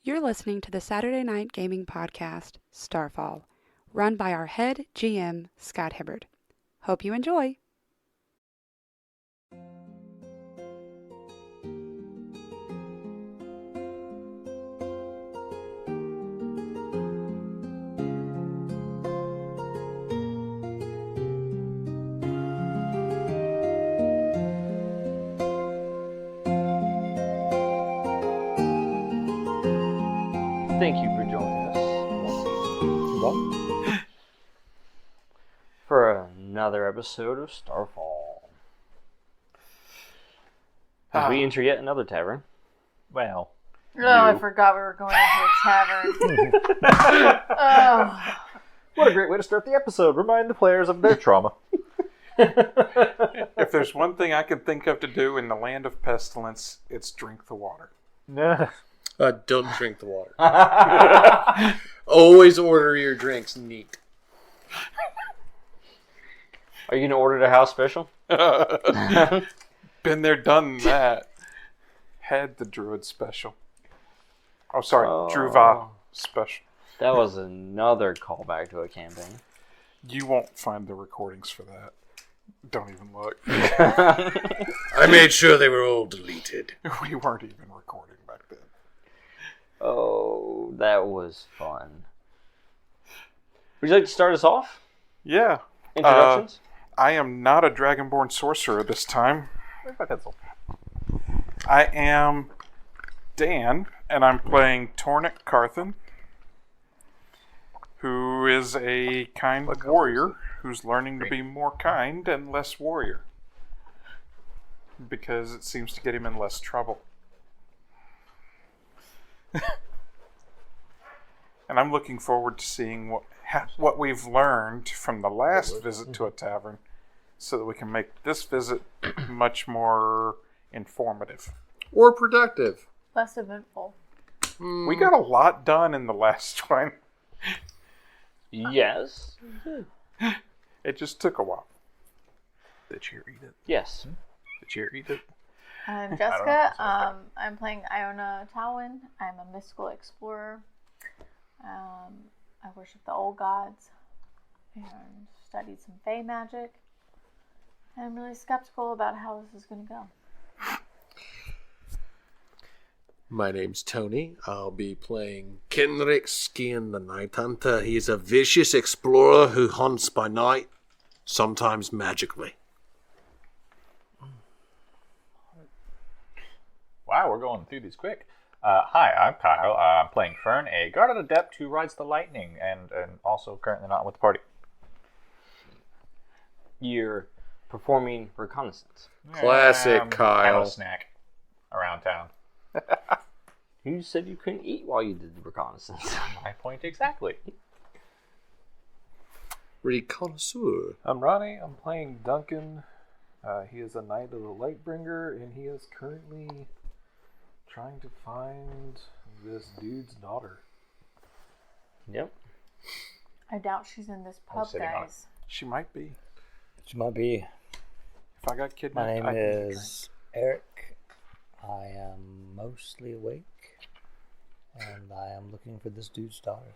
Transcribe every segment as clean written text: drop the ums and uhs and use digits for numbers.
You're listening to the Saturday Night Gaming Podcast, Starfall, run by our head GM, Scott Hibbard. Hope you enjoy! Thank you for joining us for another episode of Starfall. As we enter yet another tavern. Well, I forgot we were going into a tavern. what a great way to start the episode. Remind the players of their trauma. If there's one thing I can think of to do in the land of pestilence, it's drink the water. Don't drink the water. Always order your drinks neat. Are you going to order the house special? Been there, done that. Had the druid special. Oh, sorry, Druva special. That was another callback to a campaign. You won't find the recordings for that. Don't even look. I made sure they were all deleted. We weren't even recording back then. Oh, that was fun. Would you like to start us off? Yeah. Introductions? I am not a Dragonborn sorcerer this time. Where's my pencil? I am Dan, and I'm playing Torwynn Carthen, who is a kind warrior who's learning to be more kind and less warrior. Because it seems to get him in less trouble. And I'm looking forward to seeing what we've learned from the last visit to a tavern so that we can make this visit much more informative. Or productive. Less eventful. We got a lot done in the last one. Yes. It just took a while. Did you read it? Yes. Did you read it? I'm Jessica. I'm playing Iona Torwynn. I'm a mystical explorer. I worship the old gods and studied some Fey magic. And I'm really skeptical about how this is going to go. My name's Tony. I'll be playing Kenrick Skin the Night Hunter. He's a vicious explorer who hunts by night, sometimes magically. Wow, we're going through these quick. Hi, I'm Kyle. I'm playing Fern, a guarded adept who rides the lightning, and also currently not with the party. You're performing reconnaissance. Classic Kyle. Have a snack around town. You said you couldn't eat while you did the reconnaissance. My point exactly. Reconnoisseur. I'm Ronnie. I'm playing Duncan. He is a Knight of the Lightbringer, and he is currently trying to find this dude's daughter. Yep. I doubt she's in this pub, guys. She might be. She might be. If I got My kidnapped, name I'd is Eric. I am mostly awake, and I am looking for this dude's daughter.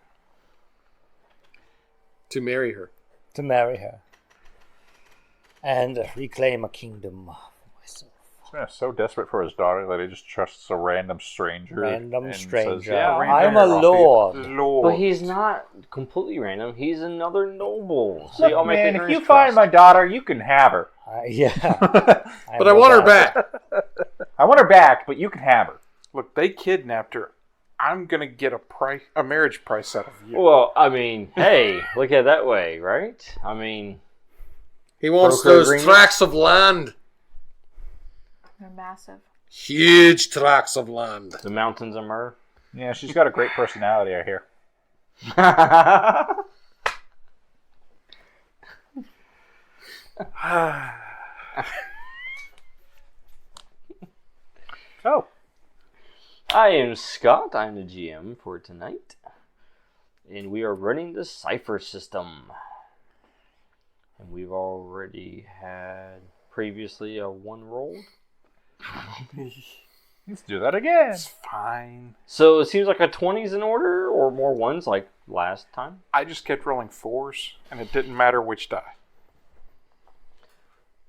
To marry her. To marry her. And reclaim a kingdom for myself. He's so desperate for his daughter that he just trusts a random stranger. Random stranger. Says, yeah, I'm a lord. But he's not completely random. He's another noble. So Look, man, if you find my daughter, you can have her. Yeah. But I want her back. I want her back, but you can have her. Look, they kidnapped her. I'm going to get a marriage price out of you. Well, I mean, hey, look at it that way, right? I mean... He wants broker those agreement. tracts of land. They're massive. Huge tracts of land. The mountains of myrrh. Yeah, she's got a great personality, I hear. Oh. I am Scott. I'm the GM for tonight. And we are running the Cipher system. And we've already had previously a 1 roll. Let's do that again. It's fine. So it seems like a 20's in order, or more ones like last time. I just kept rolling 4s, and it didn't matter which die.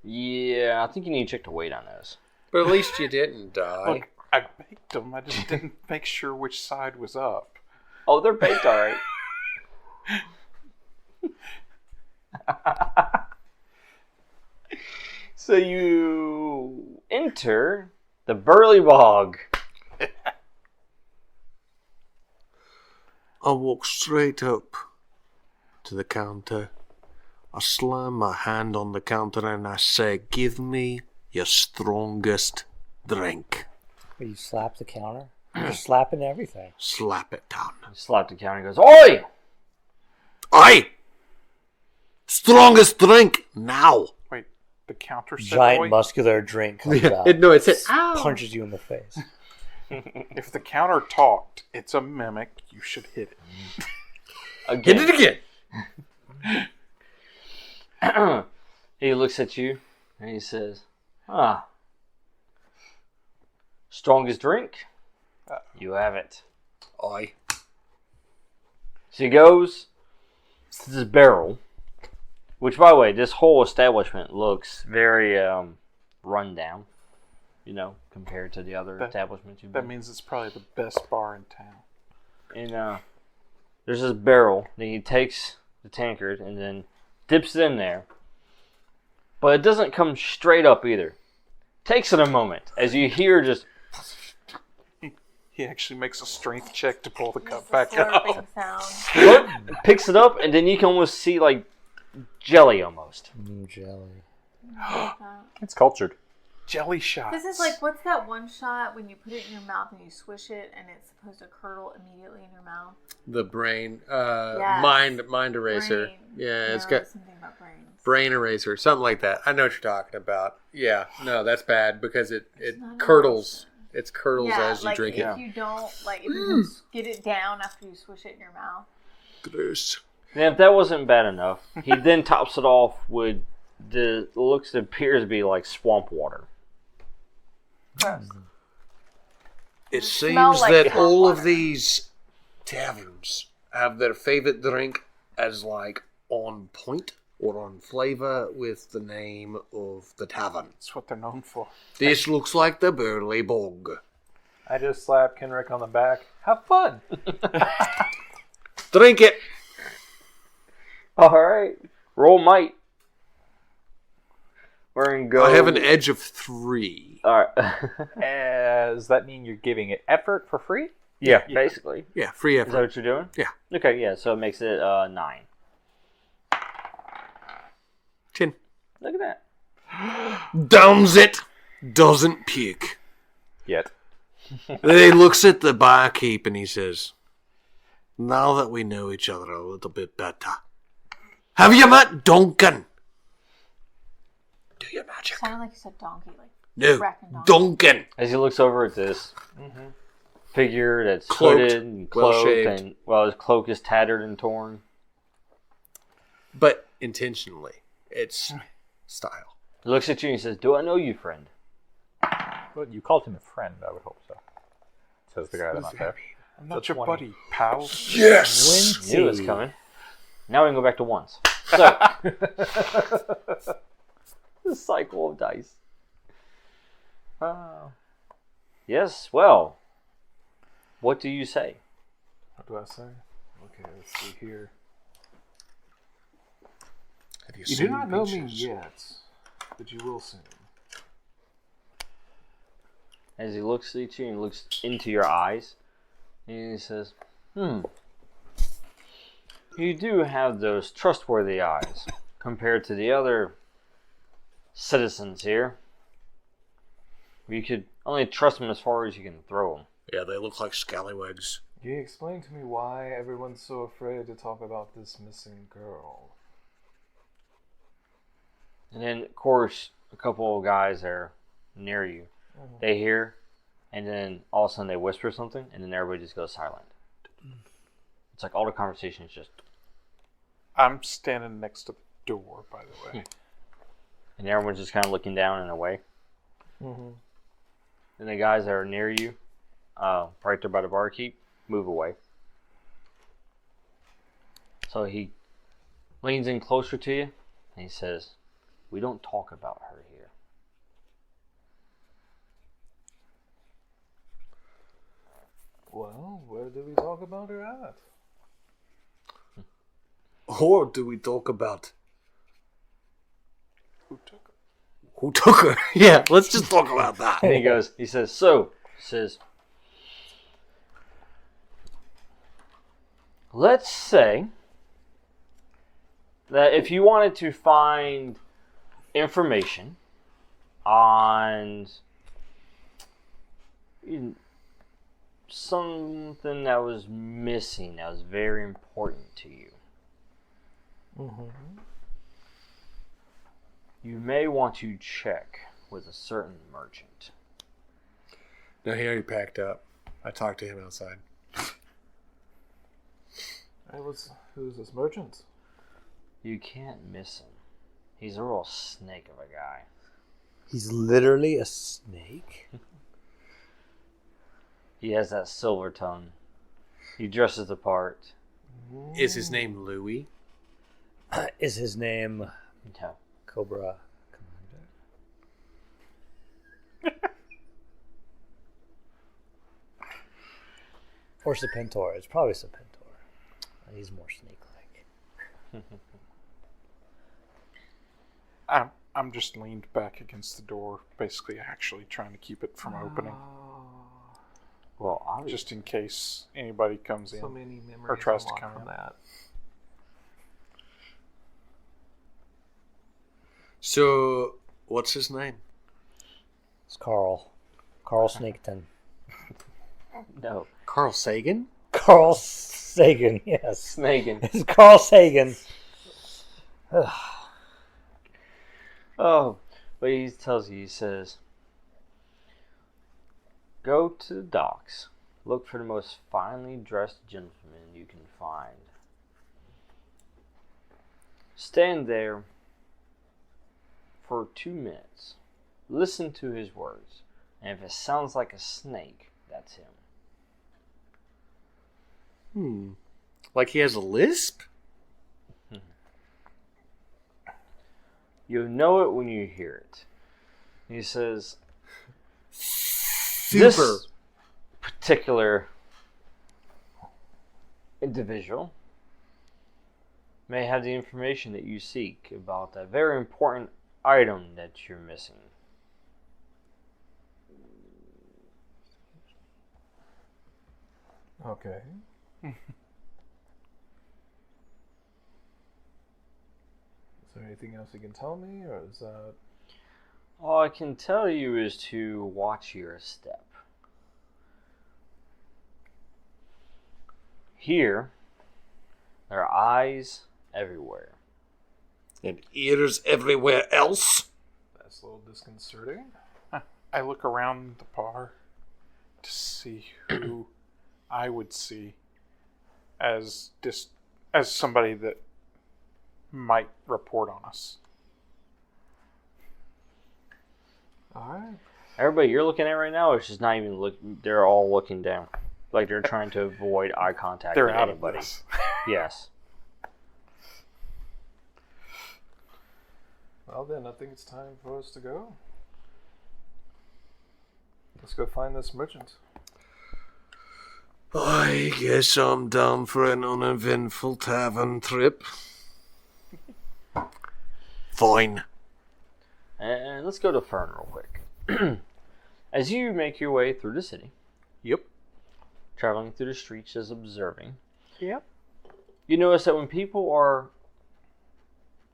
Yeah, I think you need to check the weight on those. But at least you didn't die. Look, I baked them. I just didn't make sure which side was up. Oh, they're baked all right. So you enter the Burly Bog. I walk straight up to the counter. I slam my hand on the counter and I say, "Give me your strongest drink." You slap the counter? You're slapping everything. Slap it down. He slapped the counter and goes, "Oi!" Aye! Strongest drink now! Wait, the counter said Giant oi? muscular drink comes out. No, it said, Punches you in the face. If the counter talked, it's a mimic. You should hit it. Again. hit it again! He looks at you and he says, strongest drink? You have it. Aye. So he goes to this barrel, which, by the way, this whole establishment looks very run down, compared to the other establishments you've been. That means it's probably the best bar in town. And there's this barrel, then he takes the tankard and then dips it in there. But it doesn't come straight up either. Takes it a moment as you hear just... He actually makes a strength check to pull the cup It's a back out. slurping sound. picks it up, and then you can almost see, like, jelly almost. Jelly. It's cultured. Jelly shots. This is like, what's that one shot when you put it in your mouth and you swish it and it's supposed to curdle immediately in your mouth? The brain, Yes. mind eraser. Brain. Yeah, it's No, got something about brains. brain eraser, something like that. I know what you're talking about. Yeah, no, that's bad because it not curdles. It curdles Yeah, as you like drink if it. you don't, like if you just get it down after you swish it in your mouth. Gross. And if that wasn't bad enough, he then tops it off with the looks that appears to be like swamp water. It smell seems like that hot all of water. these taverns have their favorite drink as like on point or on flavor with the name of the tavern. That's what they're known for. This looks like the Burly Bog. I just slap Kenrick on the back. Have fun. Drink it. All right, roll might. We're gonna go. I have an edge of 3. All right. Does that mean you're giving it effort for free? yeah, basically. Yeah, free Is that effort. what you're doing? Yeah. Okay, yeah. So it makes it 9. 10. Look at that. Downs it. Doesn't puke. Yet. Then he looks at the barkeep and he says, "Now that we know each other a little bit better, have you met Duncan? Do your magic." Sounded like you said donkey, like No, Bracken donkey. Duncan. As he looks over at this figure that's Cloaked, hooded and cloaked, well-shaved. and his cloak is tattered and torn. But intentionally. It's style. He looks at you and he says, "Do I know you, friend?" Well, you called him a friend, I would hope so. Says the guy that's not there. I'm not That's your 20. buddy, pal. Yes! Knew it was coming. Now we can go back to ones. So, the cycle of dice. Yes, well, what do you say? What do I say? Okay, let's see here. Have You seen do not know me pictures? yet, but you will soon. As he looks at you and looks into your eyes, and he says, you do have those trustworthy eyes compared to the other citizens here. You could only trust them as far as you can throw them. Yeah, they look like scallywags. Can you explain to me why everyone's so afraid to talk about this missing girl? And then, of course, a couple of guys are near you. They hear, and then all of a sudden they whisper something, and then everybody just goes silent. It's like all the conversation is just... I'm standing next to the door, by the way. And everyone's just kind of looking down and away. and the guys that are near you, right there by the barkeep, move away. So he leans in closer to you, and he says, "We don't talk about her here." Well, where do we talk about her at? Or do we talk about Who took her? who took her? Yeah, let's just talk about that. And he says, let's say that if you wanted to find information on something that was missing that was very important to you, you may want to check with a certain merchant. No, he already packed up. I talked to him outside. Who's this merchant? You can't miss him. He's a real snake of a guy. He's literally a snake. He has that silver tongue. He dresses the part. Is his name Louis? Is his name No. Cobra Commander? Or Serpentor? It's probably Serpentor. He's more snake-like. I'm just leaned back against the door, basically actually trying to keep it from opening. Well, Just in case anybody comes in So many memories or tries to unlocked come from in. that. So, what's his name? It's Carl. Carl Snaketon. no. Carl Sagan? Carl Sagan, yes. Snagan. It's Carl Sagan. Oh, but he tells you, he says, go to the docks. Look for the most finely dressed gentleman you can find. Stand there for 2 minutes. Listen to his words. And if it sounds like a snake, that's him. Like he has a lisp? You'll know it when you hear it. He says, Super. this particular individual may have the information that you seek about that very important item that you're missing. Okay. Is there anything else you can tell me, or is that... All I can tell you is to watch your step. Here, there are eyes everywhere. And ears everywhere else? That's a little disconcerting. I look around the bar to see who I would see as somebody that might report on us. Alright. Everybody you're looking at right now is just not even looking. They're all looking down, like they're trying to avoid eye contact. They're with out anybody. of this. Yes. Well then, I think it's time for us to go. Let's go find this merchant. I guess I'm down for an uneventful tavern trip. Fine. And let's go to Fern real quick. As you make your way through the city, Yep. traveling through the streets as observing, Yep. you notice that when people are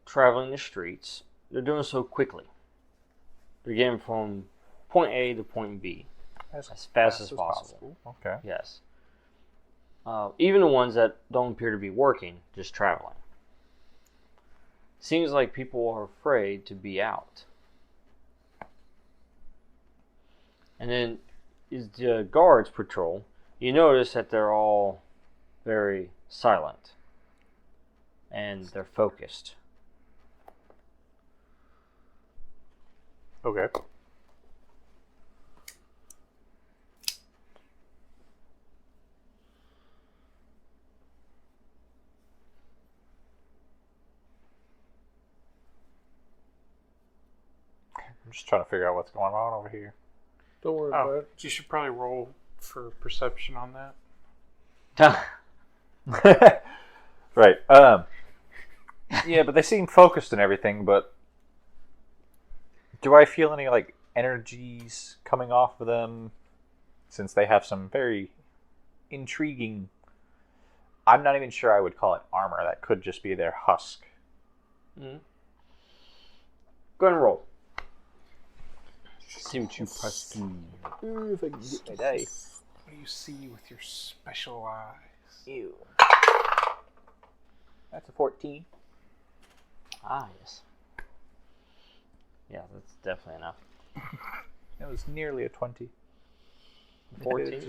traveling the streets, they're doing so quickly. They're getting from point A to point B as fast as possible. Okay. Yes. Even the ones that don't appear to be working, just traveling. Seems like people are afraid to be out. And then, as the guards patrol, you notice that they're all very silent. And they're focused. Okay. just trying to figure out what's going on over here. Don't worry about Oh, it. you should probably roll for perception on that. Right. Yeah, but they seem focused and everything, but do I feel any, like, energies coming off of them? Since they have some very intriguing... I'm not even sure I would call it armor. That could just be their husk. Mm-hmm. Go ahead and roll. See what you press. If I can get my dice. What do you see with your special eyes? Ew. That's a 14. Ah, yes. Yeah, that's definitely enough. That was nearly a 20. 14?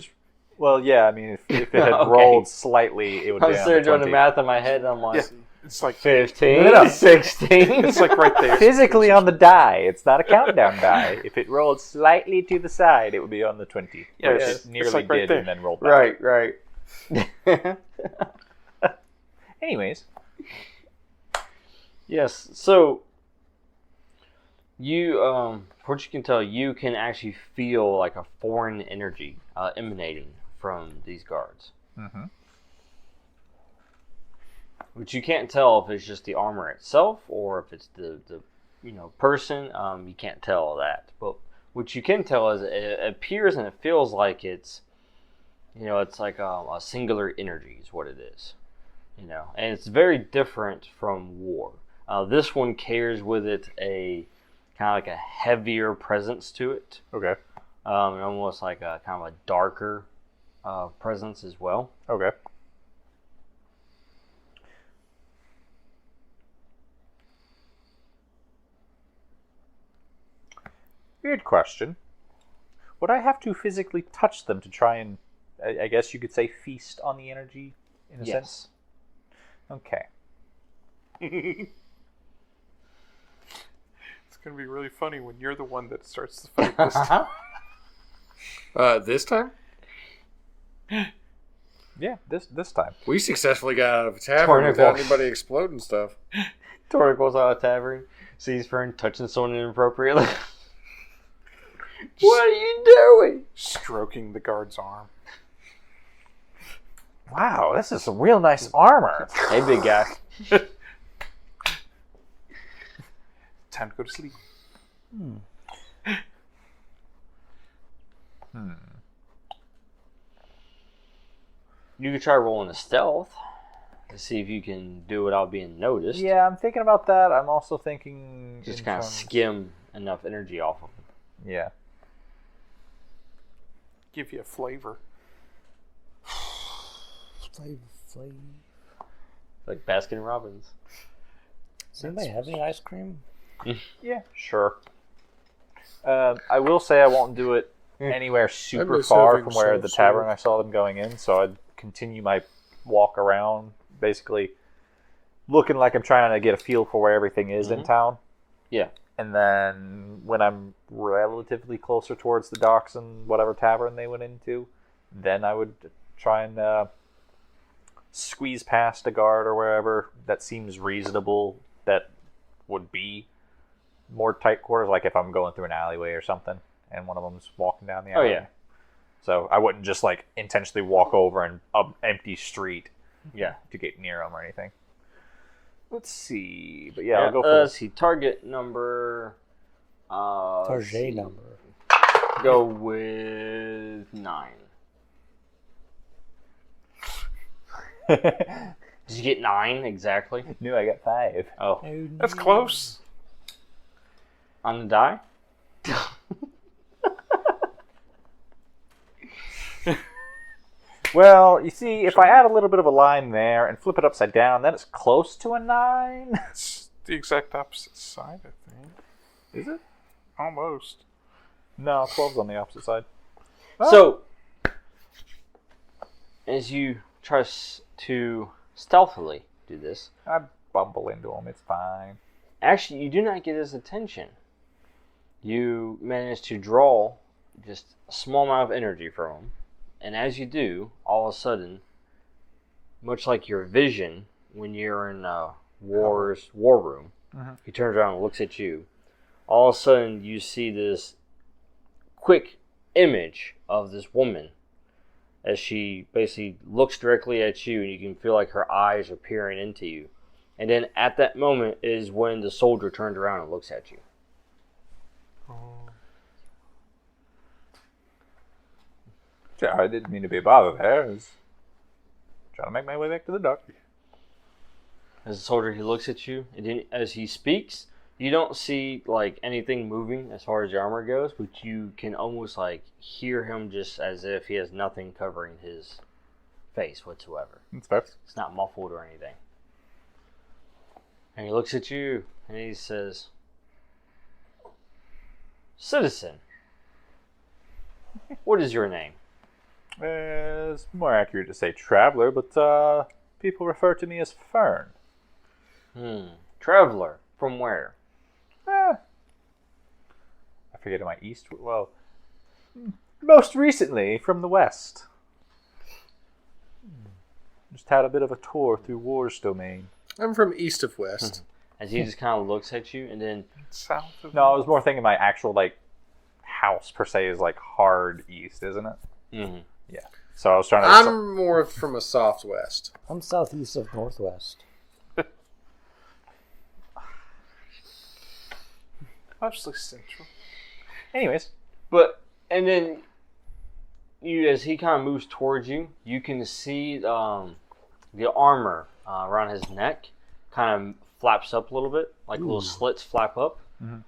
Well, yeah, I mean, if it had Okay. rolled slightly, it would I be was on there the doing 20. the math in my head, and I'm like, Yeah, it's like 15, No. 16. it's like right there. Physically on the die. It's not a countdown die. If it rolled slightly to the side, it would be on the 20. Yeah, Which it's it nearly like right did there. and then rolled back. Right. Anyways. Yes, so you, from what you can tell, you can actually feel like a foreign energy emanating from these guards. Mm-hmm. Which you can't tell if it's just the armor itself or if it's the person. You can't tell that. But what you can tell is it appears and it feels like it's like a singular energy is what it is. And it's very different from war. This one carries with it a kind of like a heavier presence to it. Okay. And almost like a kind of a darker presence as well. Okay. Weird question. Would I have to physically touch them to try and, I guess you could say, feast on the energy in a sense? Okay. It's gonna be really funny when you're the one that starts the fight this time. This time? Yeah, this time. We successfully got out of a tavern Torwynn without walks. anybody exploding stuff. Torwynn goes out of the tavern, sees Fern touching someone inappropriately. What are you doing? Stroking the guard's arm. Wow, this is some real nice armor. Hey, big guy. Time to go to sleep. You could try rolling a stealth to see if you can do it without being noticed. Yeah, I'm thinking about that. I'm also thinking... Just in kind of terms- skim enough energy off of them. Yeah. Give you a flavor. Flavor. Like Baskin Robbins. Does anybody have any ice cream? Yeah, sure. I will say I won't do it anywhere super miss far having from where the self-serve. tavern I saw them going in, so I'd continue my walk around, basically looking like I'm trying to get a feel for where everything is in town. Yeah. And then when I'm relatively closer towards the docks and whatever tavern they went into, then I would try and squeeze past a guard or wherever that seems reasonable that would be more tight quarters, like if I'm going through an alleyway or something and one of them's walking down the alley. Oh, yeah. So I wouldn't just like intentionally walk over an empty street Yeah. to get near them or anything. Let's see. But yeah, I'll go for let's see. Target number. let's see. Target number. Go with 9. Did you get 9 exactly? No, I got 5. Oh, That's close. on the die? Well, you see, if I add a little bit of a line there and flip it upside down, then it's close to a 9. It's the exact opposite side, I think. Is it? Almost. No, 12's on the opposite side. So, as you try to stealthily do this, I bumble into him. It's fine. actually, you do not get his attention. You manage to draw just a small amount of energy from him, and as you do, all of a sudden, much like your vision when you're in war room, he turns around and looks at you. all of a sudden you see this quick image of this woman as she basically looks directly at you, and you can feel like her eyes are peering into you. And then at that moment is when the soldier turns around and looks at you. Yeah, I didn't mean to be bothered there. I was trying to make my way back to the dock. As the soldier, he looks at you, and then as he speaks, you don't see like anything moving as far as your armor goes, but you can almost like hear him just as if he has nothing covering his face whatsoever. That's fair. It's not muffled or anything. And he looks at you, and he says, "Citizen, what is your name?" It's more accurate to say traveler, but people refer to me as Fern. Traveler. From where? I forget, am I east? Well, most recently from the west. Just had a bit of a tour through War's domain. I'm from east of west. As he just kind of looks at you, and then South of No, I was more thinking my actual, like, house per se is, like, hard east, isn't it? mm-hmm. Yeah. So I was trying to... I'm more from a soft west. I'm southeast of northwest. mostly central. Anyways. And then you, as he kind of moves towards you, you can see the armor around his neck kind of flaps up a little bit, like little slits flap up. Mm-hmm.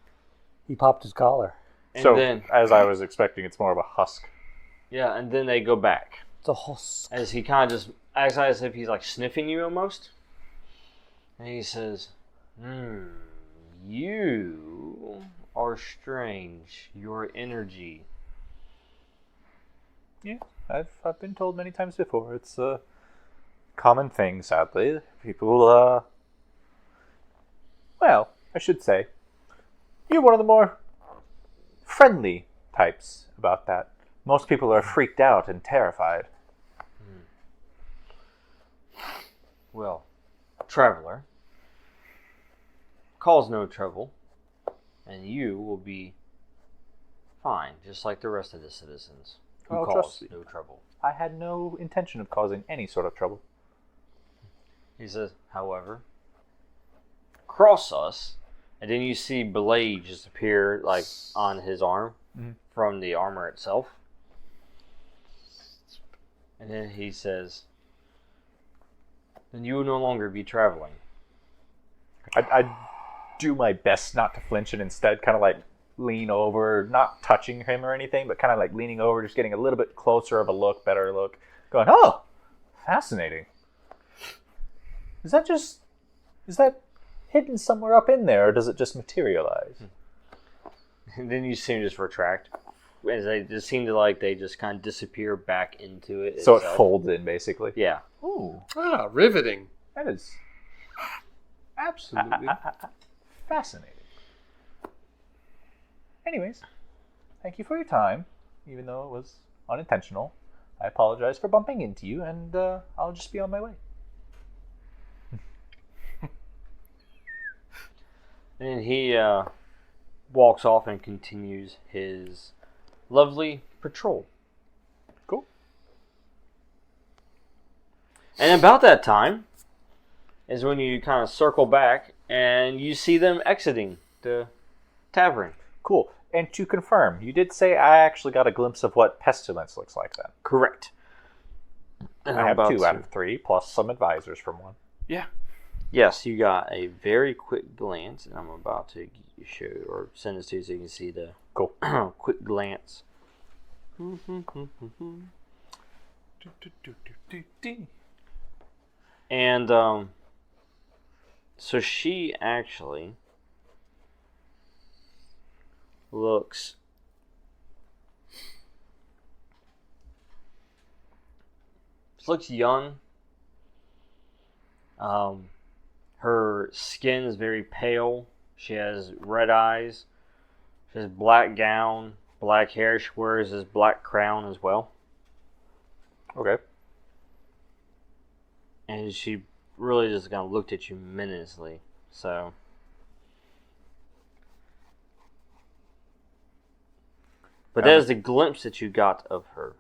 He popped his collar. And So, then, as I was expecting, it's more of a husk. yeah, and then they go back. It's a husk. As he kind of just acts as if he's like sniffing you almost. And he says, you are strange. Your energy. Yeah, I've been told many times before. It's a common thing, sadly. People, well, I should say, you're one of the more friendly types about that. Most people are freaked out and terrified. Well, traveler, cause no trouble, and you will be fine, just like the rest of the citizens who Oh, cause trust me. no trouble. I had no intention of causing any sort of trouble. He says, however, cross us, and then you see blade just appear like on his arm from the armor itself. And then he says, then you will no longer be traveling. I do my best not to flinch and instead kind of like lean over, not touching him or anything, but kind of like leaning over, just getting a little bit closer of a look, better look, going, oh, fascinating. Is that hidden somewhere up in there, or does it just materialize? And then you see him just retract. As they just seem to like they just kind of disappear back into it. So itself. it folds in, basically. Yeah. Ooh, Ah, riveting. that is absolutely fascinating. Anyways, thank you for your time, even though it was unintentional. I apologize for bumping into you, and I'll just be on my way. And he walks off and continues his lovely patrol. Cool. And about that time is when you kind of circle back and you see them exiting the tavern. Cool. And to confirm, you did say I actually got a glimpse of what pestilence looks like then. Correct. And I have I'm 2 about out of 3, plus some advisors from 1. Yeah. Yes, you got a very quick glance, and I'm about to show or send this to you so you can see the Cool. quick glance. And so she actually looks young. Her skin is very pale. She has red eyes. She has black gown, black hair. She wears this black crown as well. Okay. And she really just kind of looked at you menacingly. So But that is the glimpse that you got of her.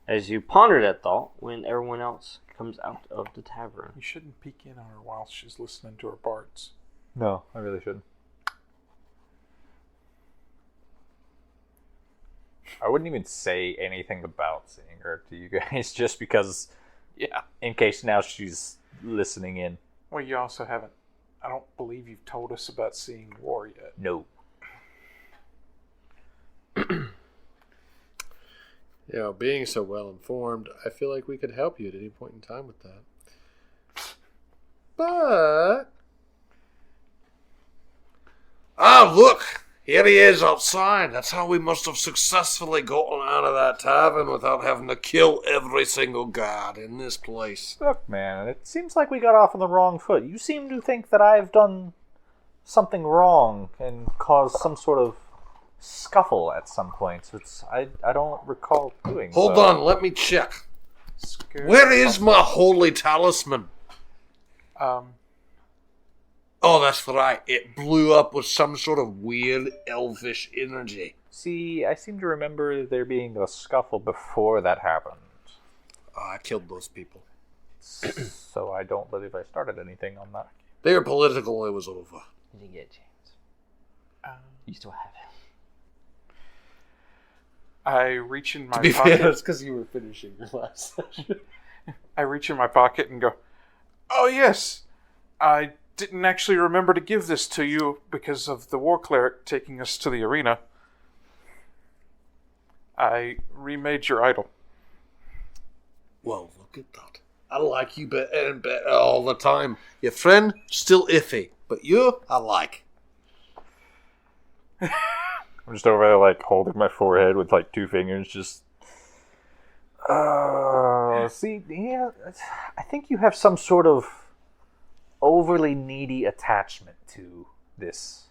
As you ponder that thought when everyone else comes out of the tavern. You shouldn't peek in on her while she's listening to her bards. No, I really shouldn't. I wouldn't even say anything about seeing her to you guys, just because, in case now she's listening in. Well, you also haven't. I don't believe you've told us about seeing war yet. No. Being so well informed, I feel like we could help you at any point in time with that. But... look! Here he is outside. That's how we must have successfully gotten out of that tavern without having to kill every single guard in this place. Look, man, it seems like we got off on the wrong foot. You seem to think that I've done something wrong and caused some sort of scuffle at some point. So I don't recall doing so. Hold on, let me check. Where is my holy talisman? Oh, that's right. It blew up with some sort of weird elvish energy. See, I seem to remember there being a scuffle before that happened. I killed those people. So I don't believe I started anything on that. They were political, it was over. You didn't get a chance. You still have it. I reach in my To be pocket. fair, it's because you were finishing your last session. I reach in my pocket and go, "Oh yes, I didn't actually remember to give this to you because of the war cleric taking us to the arena. I remade your idol." Well, look at that. I like you better and better all the time. Your friend, still iffy. But you, I like. I'm just over there, like, holding my forehead with, like, 2 fingers, just... see, yeah, I think you have some sort of overly needy attachment to this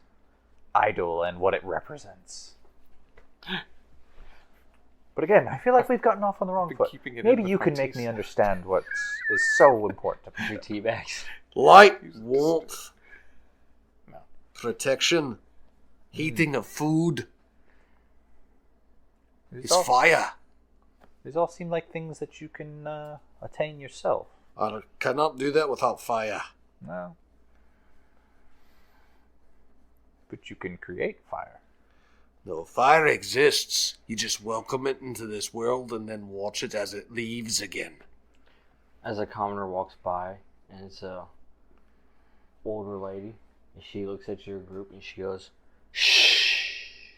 idol and what it represents. But again, I feel like we've gotten off on the wrong Been foot. keeping it Maybe in the you can make fronties. me understand what is so important. Your tea bags. Light, warmth, No. protection, heating of food, These is all, fire. these all seem like things that you can attain yourself. I cannot do that without fire. No. But you can create fire. No, fire exists. You just welcome it into this world and then watch it as it leaves again. As a commoner walks by, and it's a older lady, and she looks at your group and she goes, "Shh."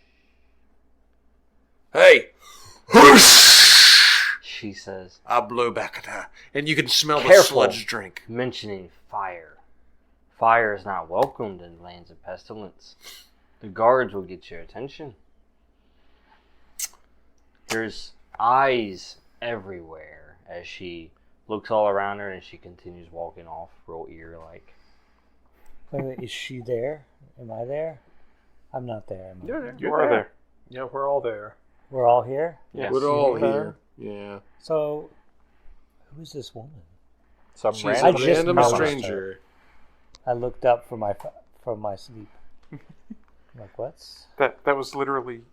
Hey! She says, I blow back at her, and you can smell the Careful. sludge drink. mentioning fire. Fire is not welcomed in lands of pestilence. The guards will get your attention. There's eyes everywhere as she looks all around her and she continues walking off real ear-like. Wait, is she there? Am I there? I'm not there. Am I? You are there. Yeah, we're all there. We're all here? Yes. We're all Okay. here. Yeah. So, who is this woman? Some She's I a random... just random noticed stranger. I looked up from my sleep. I'm like, what's? That was literally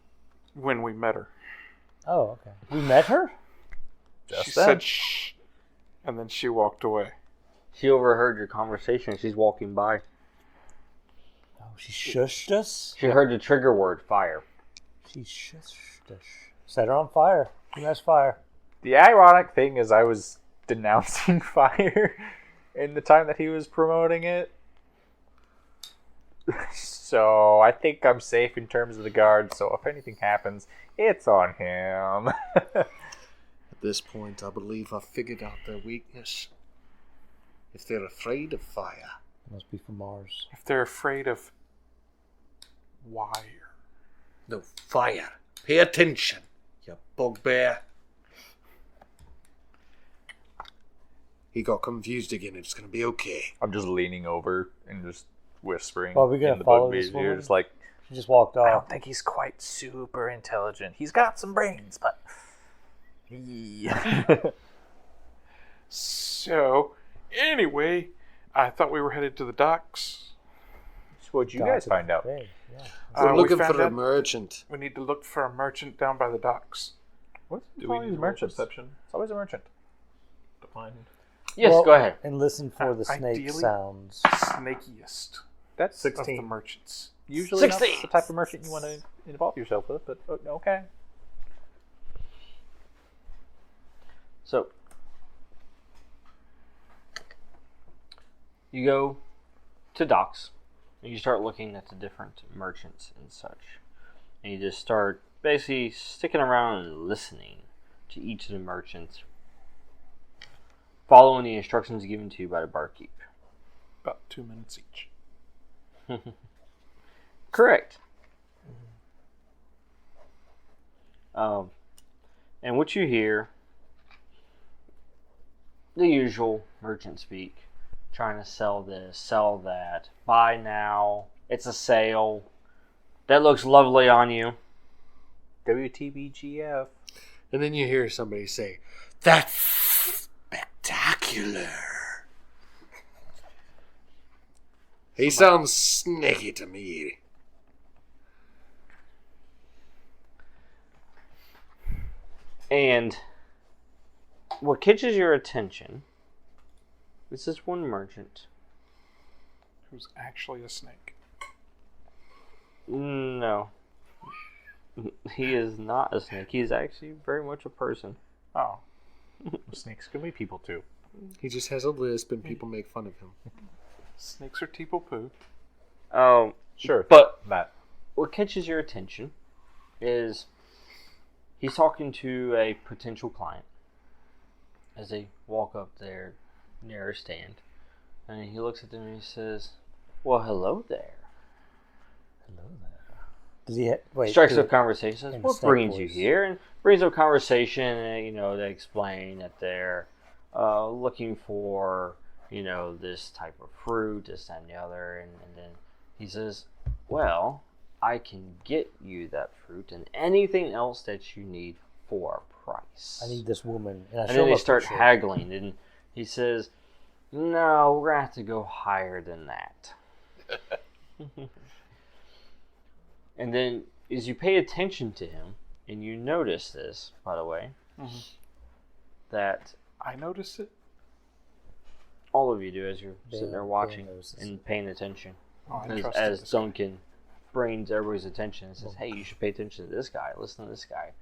when we met her. Oh, okay. We met her? Just She then. said shh, and then she walked away. She overheard your conversation. She's walking by. Oh, she shushed us? She heard the trigger word, fire. She shushed us. Set her on fire. Who has fire? The ironic thing is I was denouncing fire in the time that he was promoting it. So I think I'm safe in terms of the guard, so if anything happens, it's on him. At this point, I believe I've figured out their weakness. If they're afraid of fire. Must be from Mars. If they're afraid of wire. No, fire. Pay attention, you bugbear. He got confused again. It's going to be okay. I'm just leaning over and just whispering. Well, we gonna in the follow bugbear's this ear, woman? just like, She just walked I don't off. think he's quite super intelligent. He's got some brains, but... So, anyway, I thought we were headed to the docks. What'd you guys find out? Hey, yeah. We're we looking found for a out merchant. we need to look for a merchant down by the docks. What's Do we always need merchant? perception It's always a merchant. to find? Yes, Well, go ahead. And listen for the snake Ideally- sounds. Snakiest That's of the 16. merchants. usually not 16. the type of merchant you want to involve yourself with, but okay. So, you go to docks, and you start looking at the different merchants and such. And you just start basically sticking around and listening to each of the merchants, following the instructions given to you by the barkeep. About 2 minutes each. Correct. And what you hear, the usual merchant speak, trying to sell this, sell that, buy now, it's a sale, that looks lovely on you. WTBGF. And then you hear somebody say, "That's spectacular." He sounds snaky to me. And what catches your attention, this is one merchant. Who's actually a snake. No. He is not a snake. He is actually very much a person. Oh. Snakes can be people too. He just has a lisp and people make fun of him. Snakes are teeple poo. Sure, But that. what catches your attention is he's talking to a potential client as they walk up there near a stand. And he looks at them and he says, "Well, hello there." Hello there. Does he wait? Strikes do up it conversation. in What snake brings you voice. here? And brings up conversation, they explain that they're looking for, this type of fruit, this, that, and the other. And then he says, "Well, I can get you that fruit and anything else that you need for a price." I need this woman. And, I And show then they him a start picture. haggling, and he says, "No, we're gonna have to go higher than that." And then, as you pay attention to him, and you notice this, by the way, that I noticed it. all of you do as you're sitting there Bill watching notices and paying attention. Oh, I As, trusted as this. Duncan brings everybody's attention and says, "Hey, you should pay attention to this guy. Listen to this guy."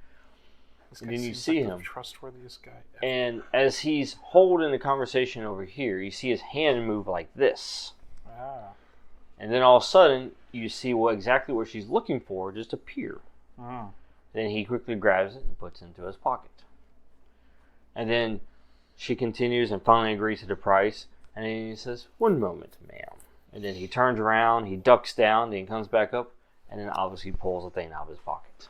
This And guy then you seems see like the him. trustworthiest guy ever. And as he's holding the conversation over here, you see his hand move like this. Ah. And then all of a sudden, you see exactly what she's looking for just appear. Mm. Then he quickly grabs it and puts it into his pocket. And then she continues and finally agrees to the price. And then he says, "One moment, ma'am." And then he turns around, he ducks down, then he comes back up, and then obviously pulls the thing out of his pocket.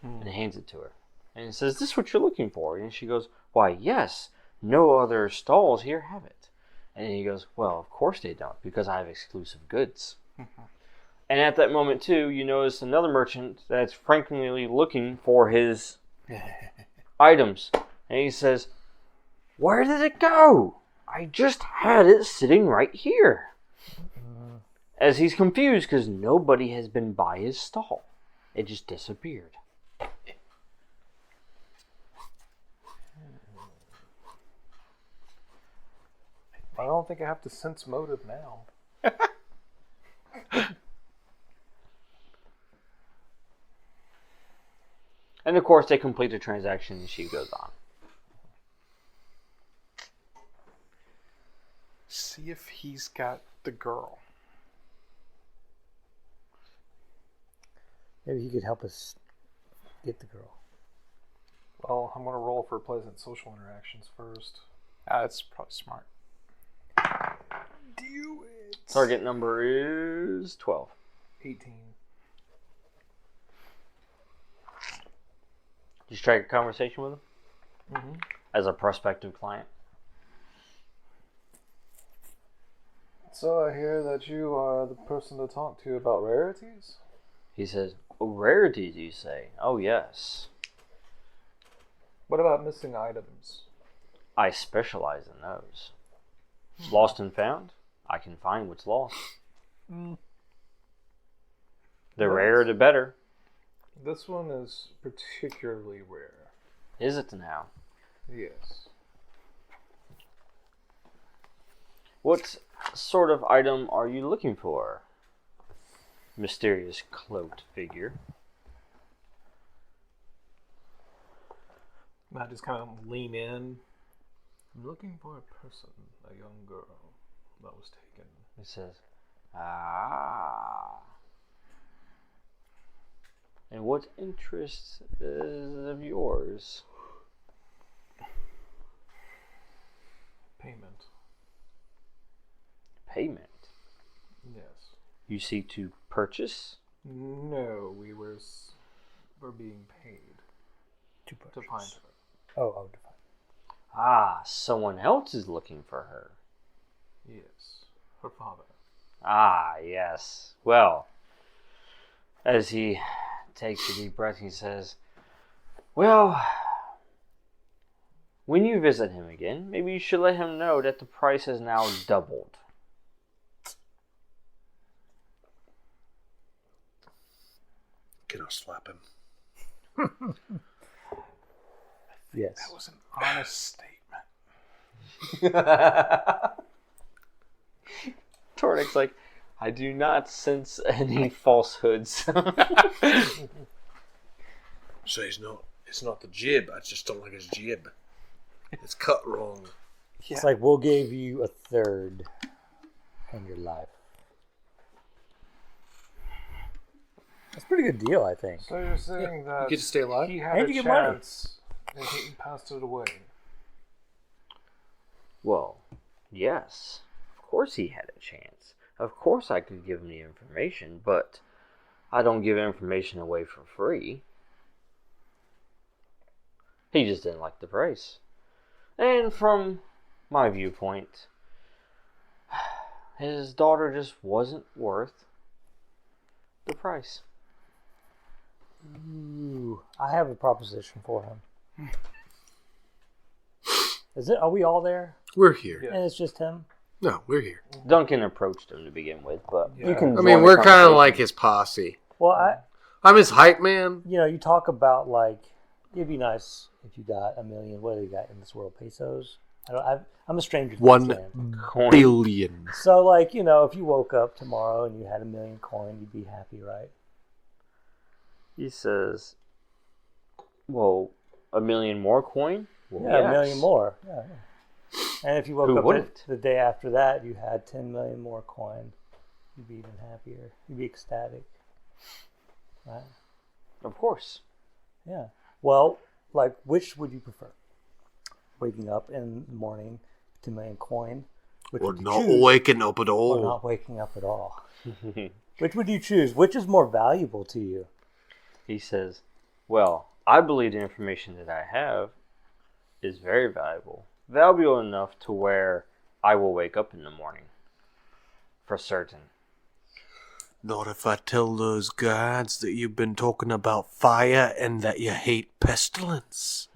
And hands it to her. And he says, "Is this what you're looking for?" And she goes, "Why, yes. No other stalls here have it." And he goes, "Well, of course they don't, because I have exclusive goods." And at that moment, too, you notice another merchant that's frankly looking for his items. And he says, "Where did it go? I just had it sitting right here." As he's confused because nobody has been by his stall. It just disappeared. I don't think I have to sense motive now. And of course, they complete the transaction and she goes on. See if he's got the girl. Maybe he could help us get the girl. Well, I'm going to roll for pleasant social interactions first. That's probably smart. Do it. Target number is 12. 18. Did you strike a conversation with him? Mm-hmm. As a prospective client? So I hear that you are the person to talk to about rarities? He says, "Oh, rarities, you say? Oh, yes. What about missing items? I specialize in those. Lost and found? I can find what's lost." The rarer, the better. This one is particularly rare. Is it now? Yes. What sort of item are you looking for? Mysterious cloaked figure. I just kind of lean in. I'm looking for a person, a young girl that was taken. He says, ah. And what interest is of yours? Payment. Payment. Yes. You seek to purchase? No, we're being paid To to find purchase. her. Oh, to find. Ah, someone else is looking for her. Yes. Her father. Ah, yes. Well, as he takes a deep breath, he says, well, when you visit him again, maybe you should let him know that the price has now doubled. Can I slap him? Yes. That was an honest statement. Torwyn's like, I do not sense any falsehoods. So it's not the jib, I just don't like his jib. It's cut wrong. It's like we'll give you a third in your life. That's a pretty good deal, I think. So you're saying that You get to stay alive? he had And a you get money. chance and he passed it away. Well, yes. Of course he had a chance. Of course I could give him the information, but I don't give information away for free. He just didn't like the price. And from my viewpoint, his daughter just wasn't worth the price. Ooh, I have a proposition for him. Is it? Are we all there? We're here. Yeah. And it's just him. No, we're here. Duncan approached him to begin with, but You can. I mean, we're kind of like his posse. Well, I'm his hype man. you talk about like it'd be nice if you got $1 million. What do you got in this world? Pesos. I'm a stranger to this 1 land. coin. billion. So, like, if you woke up tomorrow and you had $1 million coin, you'd be happy, right? He says, well, 1 million more coin? Well, Yeah, yes. $1 million more. Yeah. And if you woke Who up wouldn't? the day after that, you had 10 million more coin, you'd be even happier. You'd be ecstatic. Right? Of course. Yeah. Well, like, which would you prefer? Waking up in the morning, 2 million coin, which Or would you not choose? waking up at Or all. not waking up at all. Which would you choose? Which is more valuable to you? He says, well, I believe the information that I have is very valuable. Valuable enough to where I will wake up in the morning. For certain. Not if I tell those guards that you've been talking about fire and that you hate pestilence.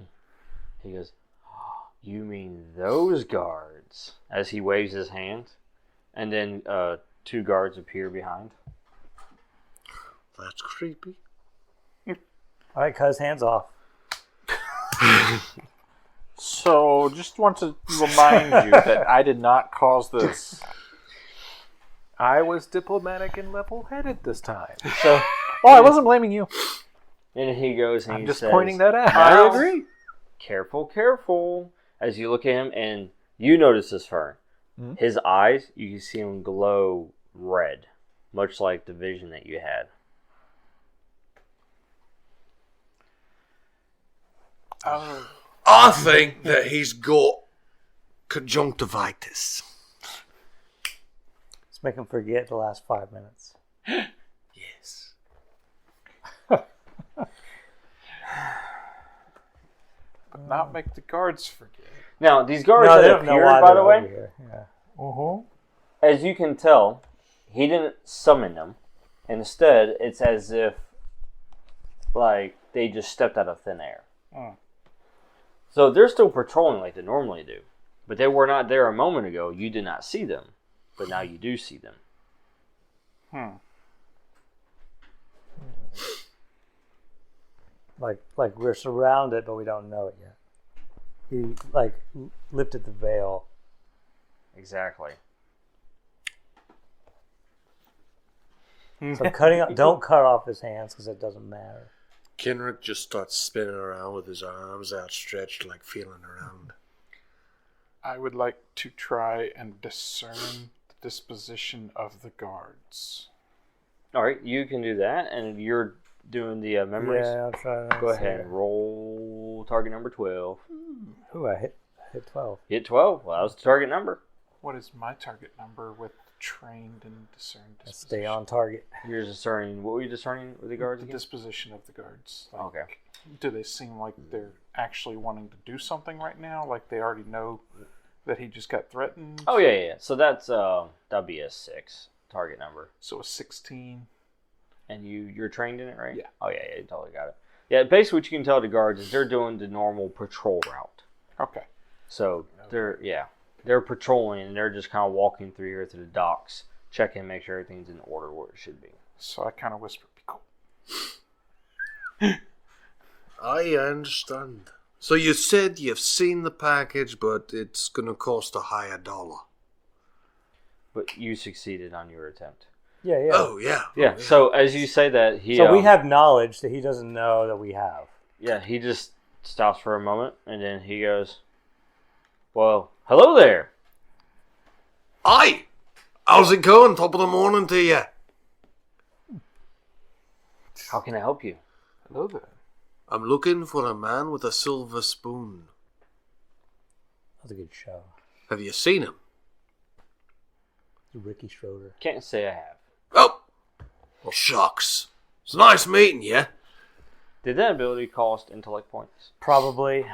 He goes, oh, you mean those guards? As he waves his hand. And then 2 guards appear behind. That's creepy. All right, cuz, hands off. So, just want to remind you that I did not cause this. I was diplomatic and level-headed this time. So, I wasn't blaming you. And he goes and I'm he just says, pointing that out. "Now, I agree. Careful, careful." As you look at him, and you notice this, Fern. Hmm? His eyes, you can see them glow red, much like the vision that you had. I think that he's got conjunctivitis. Let's make him forget the last 5 minutes. Yes. But not make the guards forget. Now, these guards No, they that don't know appeared, why by they're the way, over here. Yeah. as you can tell, he didn't summon them. Instead, it's as if, like, they just stepped out of thin air. So they're still patrolling like they normally do. But they were not there a moment ago. You did not see them. But now you do see them. Like we're surrounded, but we don't know it yet. He lifted the veil. Exactly. So don't cut off his hands because it doesn't matter. Kenrick just starts spinning around with his arms outstretched, like feeling around. I would like to try and discern the disposition of the guards. All right, you can do that, and you're doing the memories. Yeah, I'll try that. Go ahead and roll target number 12. Ooh, I hit 12. Hit 12. Well, that was the target number. What is my target number with trained and discerned disposition? Stay on target. You're discerning. What were you discerning with the guards The again? disposition of the guards. Like, Okay. Do they seem like they're actually wanting to do something right now? Like they already know that he just got threatened? Oh, yeah. So that's, that'd be a 6 target number. So a 16. And you're trained in it, right? Yeah. Oh, yeah, you totally got it. Yeah, basically what you can tell the guards is they're doing the normal patrol route. Okay. So they're patrolling and they're just kind of walking through here to the docks, checking, make sure everything's in order where it should be. So I kind of whisper, be cool. I understand. So you said you've seen the package, but it's going to cost a higher dollar. But you succeeded on your attempt. Yeah. Oh, yeah. Yeah, so as you say that, he... So we have knowledge that he doesn't know that we have. Yeah, he just stops for a moment, and then he goes, well, hello there. Hi! How's it going? Top of the morning to you. How can I help you? Hello there. I'm looking for a man with a silver spoon. That's a good show. Have you seen him? Ricky Schroeder. Can't say I have. Oh! Well, shucks. It's nice meeting you. Did that ability cost intellect points? Probably.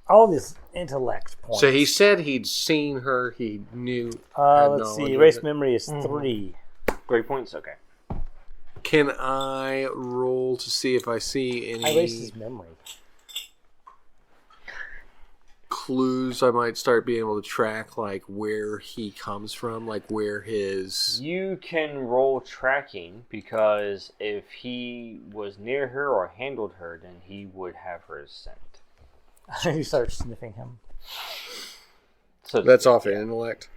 All this intellect points. So he said he'd seen her, he knew. Let's see. Erase memory is 3. Great points? Okay. Can I roll to see if I see any I erased his memory. clues I might start being able to track, like where he comes from, like where his... You can roll tracking, because if he was near her or handled her, then he would have her scent. You start sniffing him. So That's off of intellect.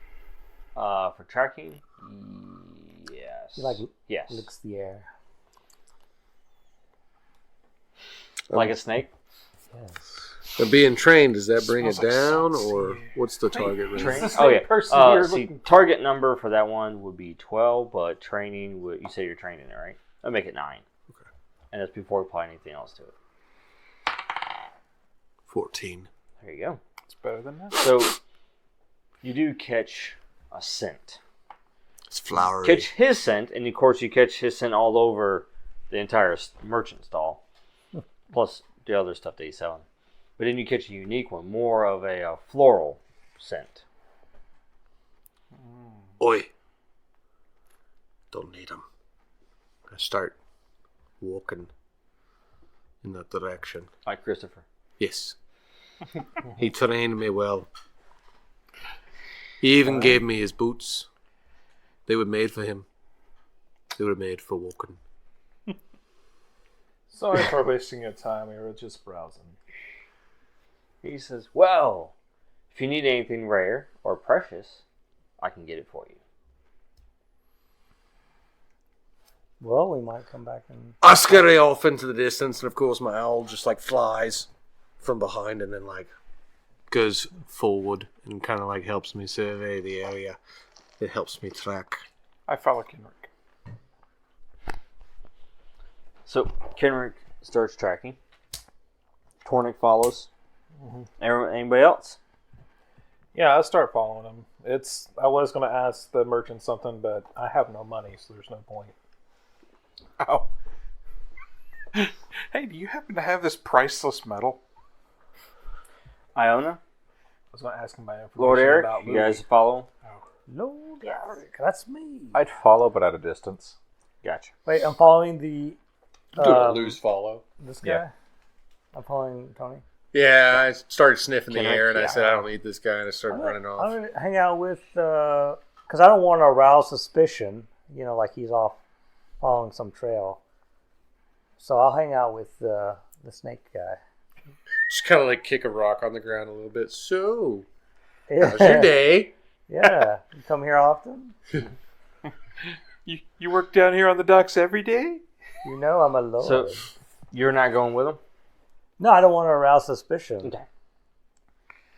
for tracking, yes. He yes. licks the air. Like a snake? Yes. But being trained, does that bring it Smells like down, saucy. or what's the target range? Train? It's the Oh same yeah. person you're See, looking for. target number for that one would be 12, but training would, you say you're training it, right? I'll make it 9. Okay. And that's before we apply anything else to it. 14. There you go. It's better than that. So you do catch a scent. It's flowery. Catch his scent, and of course you catch his scent all over the entire merchant stall, plus the other stuff that he's selling. But then you catch a unique one, more of a floral scent. Oi. Don't need him. I start walking in that direction. Like Christopher. Yes. He trained me well. He even gave me his boots. They were made for him. They were made for walking. Sorry for wasting your time. We were just browsing. He says, well, if you need anything rare or precious, I can get it for you. Well, we might come back and... I scurry off into the distance, and of course my owl just like flies from behind and then like goes forward and kind of like helps me survey the area. It helps me track. I follow Kenrick. So Kenrick starts tracking. Tornick follows. Anybody else? Yeah, I start following him. I was going to ask the merchant something, but I have no money, so there's no point. Oh. Hey, do you happen to have this priceless metal? Iona? I was going to ask him my information Lord Eric? about You loot. guys follow? Lord Eric, that's me. I'd follow, but at a distance. Gotcha. Wait, I'm following the... lose follow. This guy? Yeah. I'm following Tony. Yeah, I started sniffing the Can I- air and I yeah. said I don't need this guy and I started running I'm off. going to hang out with... Because I don't want to arouse suspicion. You know, like he's off following some trail. So I'll hang out with the snake guy. Just kind of like kick a rock on the ground a little bit. So, Yeah. how's your day? Yeah. You come here often? You work down here on the docks every day? You know I'm a lord. So, you're not going with them? No, I don't want to arouse suspicion. Okay.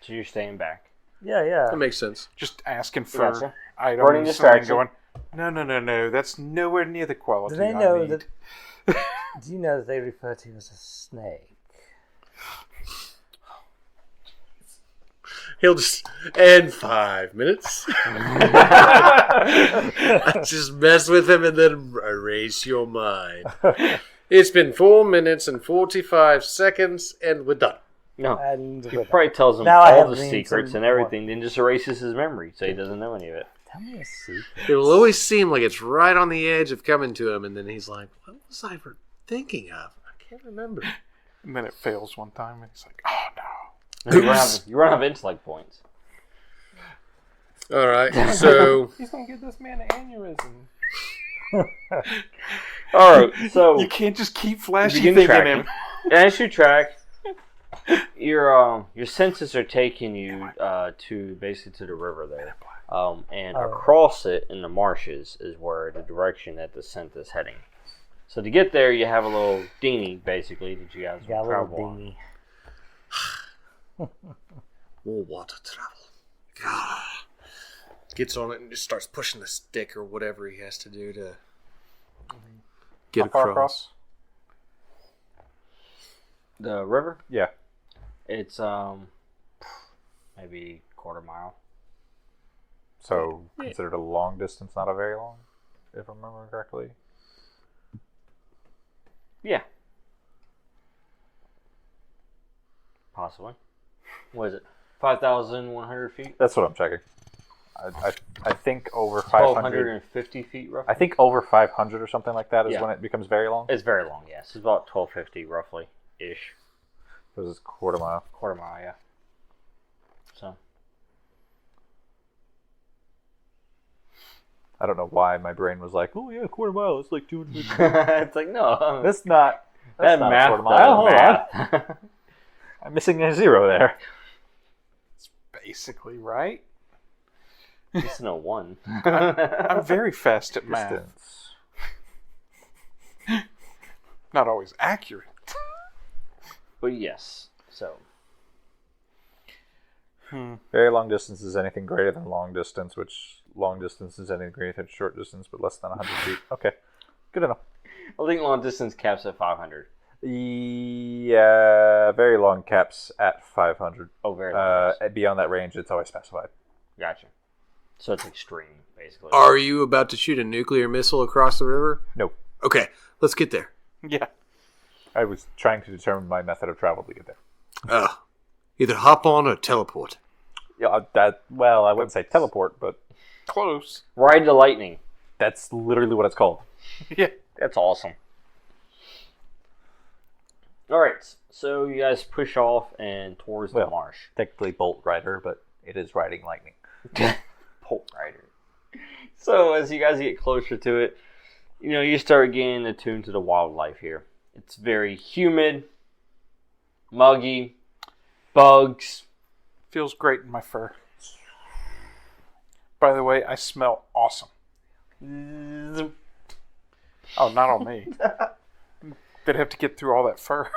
So you're staying back. Yeah, yeah. That makes sense. Just asking for Gotcha. items Burning and distraction. going, no. That's nowhere near the quality Do they I know need. that? Do you know that they refer to you as a snake? He'll just end 5 minutes. Just mess with him and then erase your mind. It's been 4 minutes and 45 seconds, and we're done. No. And He probably tells him Now I all have the named secrets some and everything, then just erases his memory so he doesn't know any of it. Tell me a secret. It'll always seem like it's right on the edge of coming to him, and then he's like, what was I thinking of? I can't remember. And then it fails one time, and he's like, oh no. You run out of intellect points. All right, so... He's gonna give this man an aneurysm. All right, so You can't just keep flashy begin thinking tracking. him. As you track, your senses are taking you to basically to the river there, and across it in the marshes is where the direction that the scent is heading. So to get there, you have a little dinghy basically that you guys Got will a little travel on. dinghy. More water travel. God. Gets on it and just starts pushing the stick or whatever he has to do to get How far across. The river, Yeah. it's maybe quarter mile. So considered a long distance, not a very long, if I remember correctly. Yeah, possibly. What is it? 5,100 feet. That's what I'm checking. I think over 500. 1,250 feet roughly. I think over 500 or something like that is Yeah. when it becomes very long. It's very long, yes. It's about 1,250 roughly ish. Because it's quarter mile. Quarter mile, yeah. So I don't know why my brain was like, oh yeah, quarter mile. It's like 200. it's like no. That's not. that That's not a math. quarter mile. Hold on. Math. I'm missing a zero there. Basically, right? It's no one. I'm very fast at math. Distance. Not always accurate. But yes. So Very long distance is anything greater than long distance, which long distance is anything greater than short distance, but less than 100 feet. Okay, good enough. I think long distance caps at 500. Yeah, very long caps at 500. Oh, very long. Beyond that range, it's always specified. Gotcha. So it's extreme, basically. Are you about to shoot a nuclear missile across the river? Nope. Okay, let's get there. Yeah. I was trying to determine my method of travel to get there. Either hop on or teleport. Yeah, I wouldn't say teleport, but Close. Ride the lightning. that's literally what it's called. Yeah. That's awesome. All right, so you guys push off and towards the Well, marsh. Technically Bolt Rider, but it is riding lightning. Bolt Rider. So as you guys get closer to it, you start getting attuned to the wildlife here. It's very humid, muggy, bugs. Feels great in my fur. By the way, I smell awesome. Oh, not on me. They'd have to get through all that fur.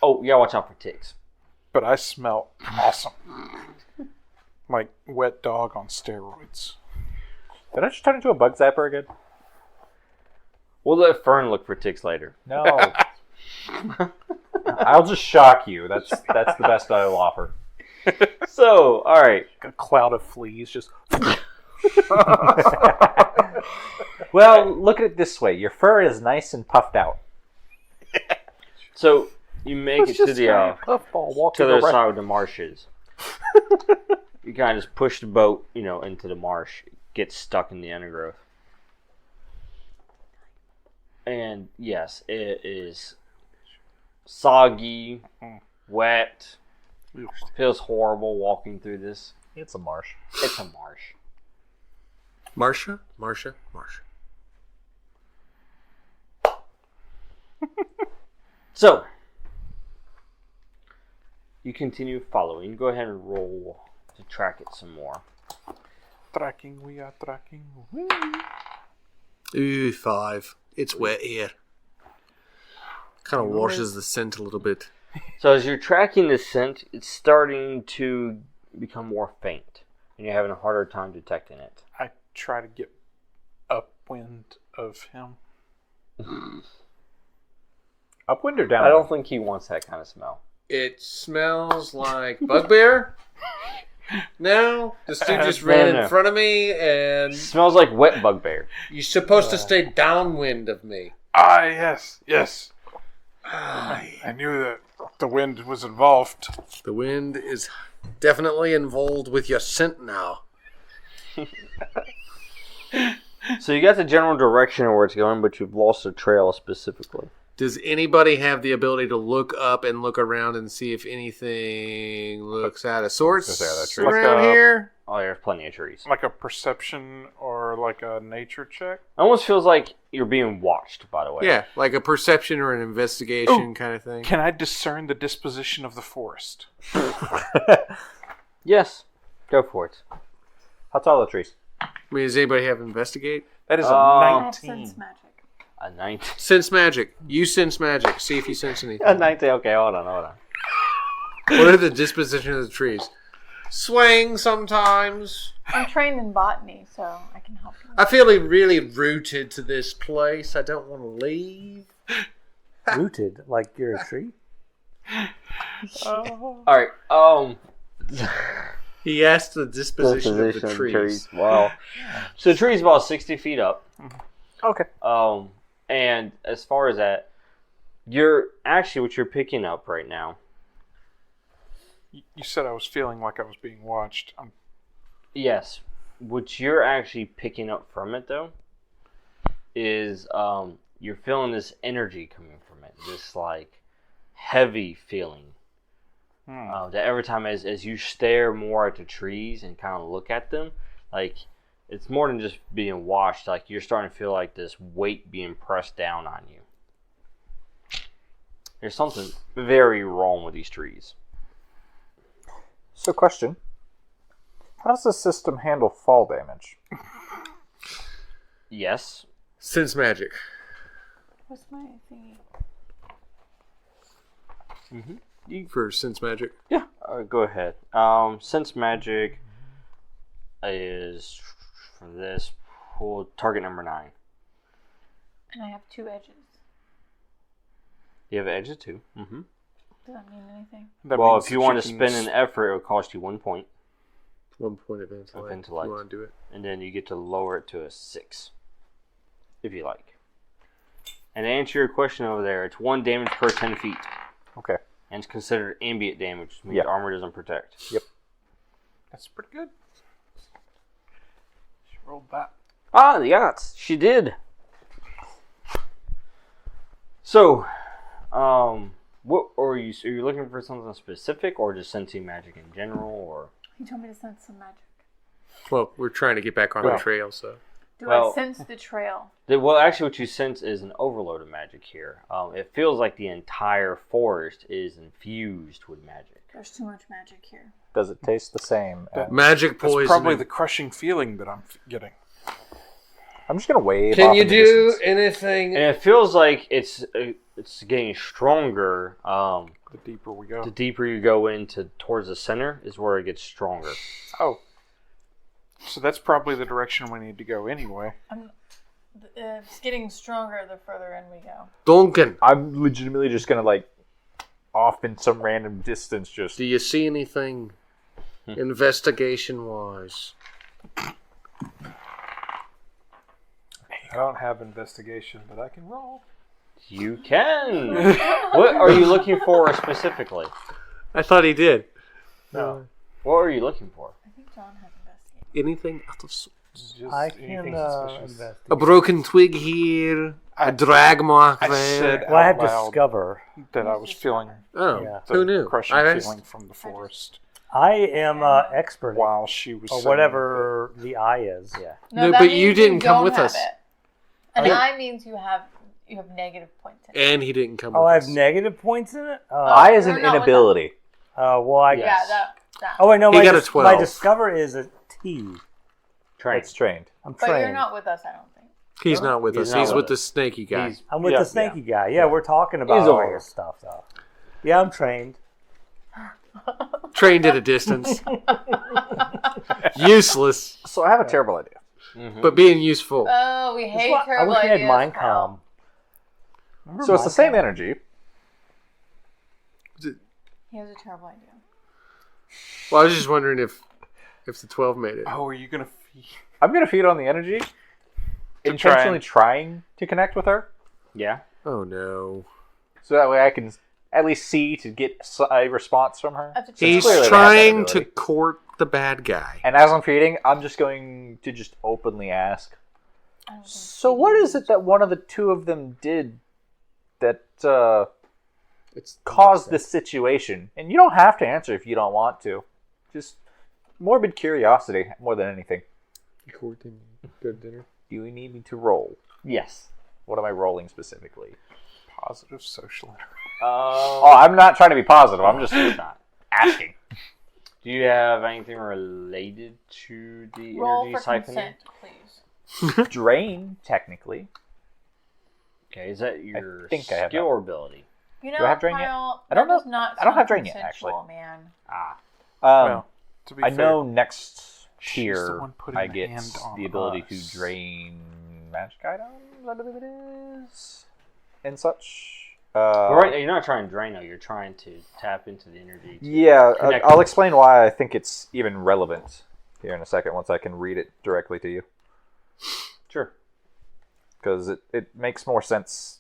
Oh, you gotta watch out for ticks. But I smell awesome. Like wet dog on steroids. Did I just turn into a bug zapper again? We'll let Fern look for ticks later. No. I'll just shock you. That's the best I'll offer. So, all right. A cloud of fleas just... Well, look at it this way. Your fur is nice and puffed out. So you make it to the puffball to walking the other around. side of the marshes. You kind of just push the boat, into the marsh. Get stuck in the undergrowth. And yes, it is soggy, wet. Feels horrible walking through this. It's a marsh. It's a marsh. Marsha. So, you continue following. Go ahead and roll to track it some more. Tracking, we are tracking. Ooh, 5. It's wet here. Kind of washes the scent a little bit. So as you're tracking the scent, it's starting to become more faint, and you're having a harder time detecting it. I try to get upwind of him. Upwind or downwind? I don't think he wants that kind of smell. It smells like bugbear. No, this dude just ran in front of me, and It smells like wet bugbear. you're supposed to stay downwind of me. Ah, yes. I knew that the wind was involved. The wind is definitely involved with your scent now. So you got the general direction of where it's going, but you've lost the trail specifically. Does anybody have the ability to look up and look around and see if anything looks out of sorts around here? Oh, there's plenty of trees. Like a perception or like a nature check. It almost feels like you're being watched, by the way. Yeah, like a perception or an investigation kind of thing. Can I discern the disposition of the forest? Yes. Go for it. How tall are the trees? I mean, does anybody have investigate? That is a I have 19. sense magic. A 19. Sense magic. You sense magic. See if you sense anything. A 19. Okay, hold on. What are the disposition of the trees? Swing sometimes. I'm trained in botany, so I can help you. I feel really rooted to this place. I don't want to leave. Rooted, like you're a tree? All right. He asked the disposition of the trees. Wow. So the tree's about 60 feet up. Okay. And as far as that, you're actually what you're picking up right now. You said I was feeling like I was being watched. Yes. What you're actually picking up from it, though, is you're feeling this energy coming from it. This, like, heavy feeling. That every time as you stare more at the trees and kind of look at them, like, it's more than just being washed. Like, you're starting to feel like this weight being pressed down on you. There's something very wrong with these trees. So, question. How does the system handle fall damage? Yes. Sense magic. What's my thingy? For sense magic. Yeah. Go ahead. Sense magic is for this. Pull target number 9. And I have 2 edges. You have edges too. Does that mean anything? Well, if you want to spend an effort, it would cost you 1 point. 1 point of intellect. If you want to do it. And then you get to lower it to a 6. If you like. And to answer your question over there, it's 1 damage per 10 feet. Okay. And it's considered ambient damage, which means armor doesn't protect. Yep. That's pretty good. She rolled that. Ah, the odds. She did. So, what are you looking for something specific, or just sensing magic in general, or? He told me to sense some magic. Well, we're trying to get back on the trail, so. Do I sense the trail? Well, actually, what you sense is an overload of magic here. It feels like the entire forest is infused with magic. There's too much magic here. Does it taste the same? Magic poison. That's probably the crushing feeling that I'm getting. I'm just going to wave. Can off you in the do distance. anything? And it feels like it's getting stronger. The deeper we go. The deeper you go towards the center is where it gets stronger. Oh. So that's probably the direction we need to go anyway. It's getting stronger the further in we go. Duncan, I'm legitimately just going to, like, off in some random distance just... do you see anything investigation-wise? I don't have investigation, but I can roll. You can. What are you looking for specifically? I thought he did. No. What are you looking for? I think John has investigated. Anything out of sorts. Just I can anything suspicious. investigate. A broken twig here, a drag mark I there. said Well, I have out loud discover. that I was feeling Oh, Yeah. the who knew? crushing I feeling from the forest I am expert while she was or saying whatever the eye is. Yeah. No, that but you means didn't come don't with have us. It. An eye means you have You have negative points in it. And he didn't come Oh, with I have us. negative points in it? I is you're an not with inability. Oh, well, I Yes. Yeah, that. Oh, wait, no, He my, got a 12. my discover is a T. Trained. It's trained. I'm But trained. you're not with us, I don't think. He's not with He's us. not He's with with the us. snaky guy. He's- I'm with yeah, the snaky guy. Yeah, we're talking about He's all over. this stuff, though. Yeah, I'm trained. Trained at a distance. Useless, So I have a terrible idea. but being useful. Oh, we hate I terrible wish we had ideas. mind Kyle. calm. So it's the same energy. He has a terrible idea. Well, I was just wondering if the 12 made it. Oh, are you gonna feed? I'm going to feed on the energy. Intentionally trying to connect with her. Yeah. Oh, no. So that way I can at least see to get a response from her. That's a He's clearly they have that trying to ability. court the bad guy. And as I'm feeding, I'm just going to just openly ask. I don't think So what is it that one of the two of them did that It's caused this situation? And you don't have to answer if you don't want to. Just morbid curiosity more than anything. Good dinner. Do you need me to roll? Yes. What am I rolling specifically? Positive social interaction. Oh, I'm not trying to be positive. I'm just not. asking. Do you have anything related to the roll energy for siphoning? consent, please. Drain, technically. Okay, is that your think I have skill that. or ability? You know, Do I have drain yet? Kyle, I don't that know. does not I don't sound have drain yet, consensual, actually. man. Ah. Well, to be I fair, know next she's the tier one putting I the get hand on the ability us. to drain magic items, I believe it is, and such. Right, you're not trying to drain though. You're trying to tap into the energy. Yeah, connect I'll with- explain why I think it's even relevant here in a second once I can read it directly to you. Sure. Because it makes more sense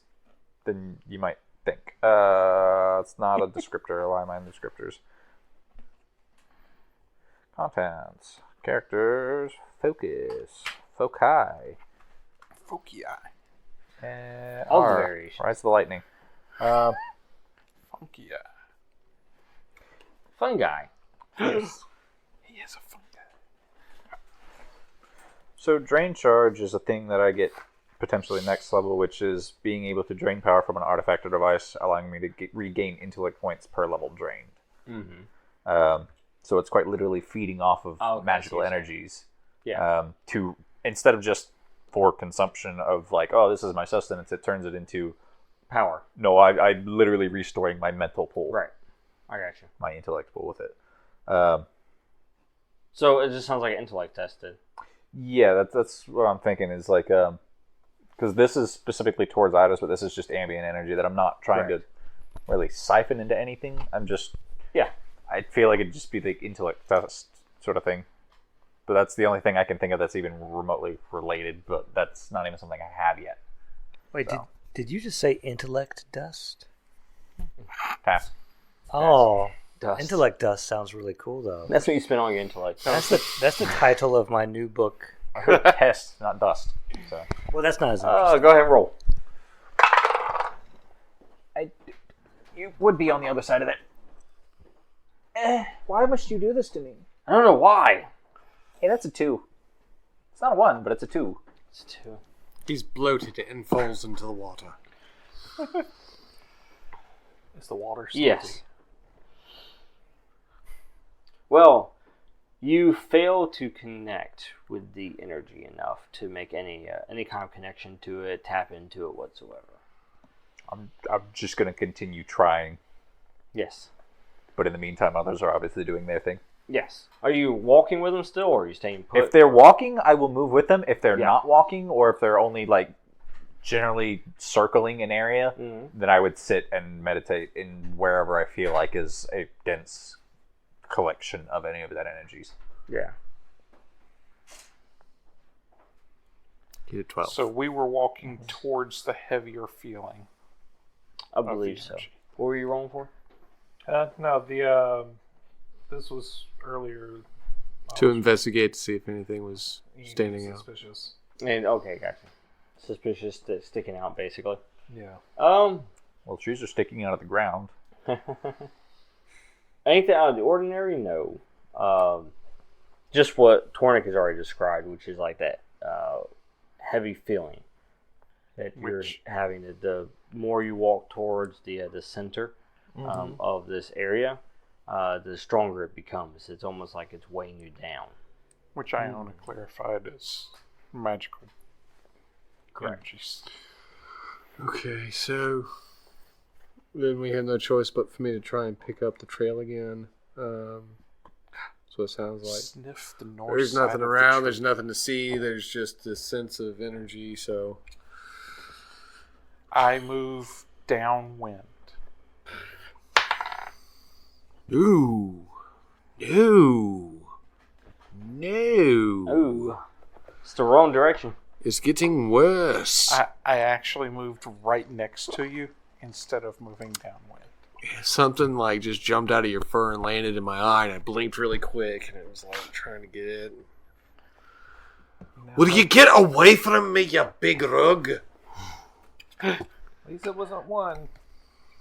than you might think. It's not a descriptor. Why am I in descriptors? Contents. Characters. Focus. Foci. Foci. And All the R. variations. Rise of the lightning. Funky. Fun guy. He is a fun guy. So drain charge is a thing that I get potentially next level, which is being able to drain power from an artifact or device, allowing me to regain intellect points per level drained. Mm-hmm. So it's quite literally feeding off of Oh, okay, magical I see. energies. Yeah. To instead of just for consumption of like, oh, this is my sustenance, it turns it into Power. no, I'm literally restoring my mental pool, Right. I got you. my intellect pool with it. So it just sounds like an intellect tested. Yeah, that's what I'm thinking is like, because this is specifically towards Idas, but this is just ambient energy that I'm not trying Right. to really siphon into anything. I'm just, Yeah. I feel like it'd just be the intellect test sort of thing. But that's the only thing I can think of that's even remotely related, but that's not even something I have yet. Wait, So. did you just say intellect dust? Pass. Oh, Dust. intellect dust sounds really cool, though. That's what you spend on your intellect. That's the title of my new book. I heard test, not dust. So. Well, that's not as interesting. Go ahead and roll. You would be on the other side of that. Why must you do this to me? I don't know why. Hey, that's a 2. It's not a 1, but it's a 2. It's 2. He's bloated and falls into the water. Is the water salty? Yes. Well, you fail to connect with the energy enough to make any kind of connection to it, tap into it whatsoever. I'm just going to continue trying, Yes. but in the meantime, others are obviously doing their thing. Yes. Are you walking with them still, or are you staying put? If they're walking, I will move with them. If they're Yeah. not walking, or if they're only like generally circling an area, then I would sit and meditate in wherever I feel like is a dense collection of any of that energies. Yeah. He did 12. So we were walking towards the heavier feeling. I believe the so. energy. What were you rolling for? No, the this was earlier. to investigate to see if anything was standing out. Suspicious. And okay, gotcha. Suspicious sticking out, basically. Yeah. Well, trees are sticking out of the ground. Anything out of the ordinary? No. Just what Torwynn has already described, which is like that heavy feeling. that you're Which- having. The more you walk towards the center of this area, the stronger it becomes. It's almost like it's weighing you down. Which Iona clarified as magical energies. Okay, so then we have no choice but for me to try and pick up the trail again. That's what it sounds like. Sniff the north There's side nothing of the around. tree. There's nothing to see. There's just this sense of energy. So, I move downwind. no. Ooh. It's the wrong direction. It's getting worse. I actually moved right next to you instead of moving downwind. Something like just jumped out of your fur and landed in my eye, and I blinked really quick, and it was like trying to get it. Will you get away from me, you big rug? At least it wasn't one.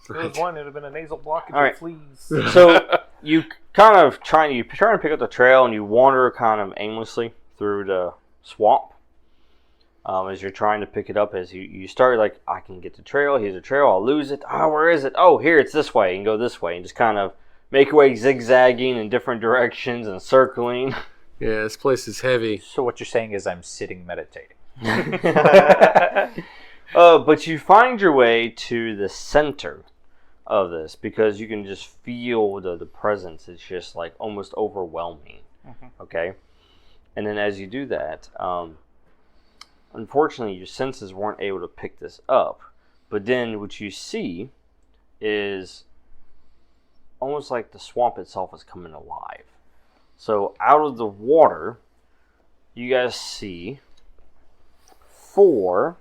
If it was one, it would have been a nasal blockage All right. of fleas. So you kind of trying to pick up the trail, and you wander kind of aimlessly through the swamp. As you're trying to pick it up, as you start like, I can get the trail. Here's the trail. I'll lose it. Oh, where is it? Oh, here, it's this way. And go this way, and just kind of make your way zigzagging in different directions and circling. Yeah, this place is heavy. So what you're saying is I'm sitting meditating. But you find your way to the center of this because you can just feel the presence. It's just like almost overwhelming. Okay? And then as you do that, unfortunately your senses weren't able to pick this up. But then what you see is almost like the swamp itself is coming alive. So out of the water, you guys see 4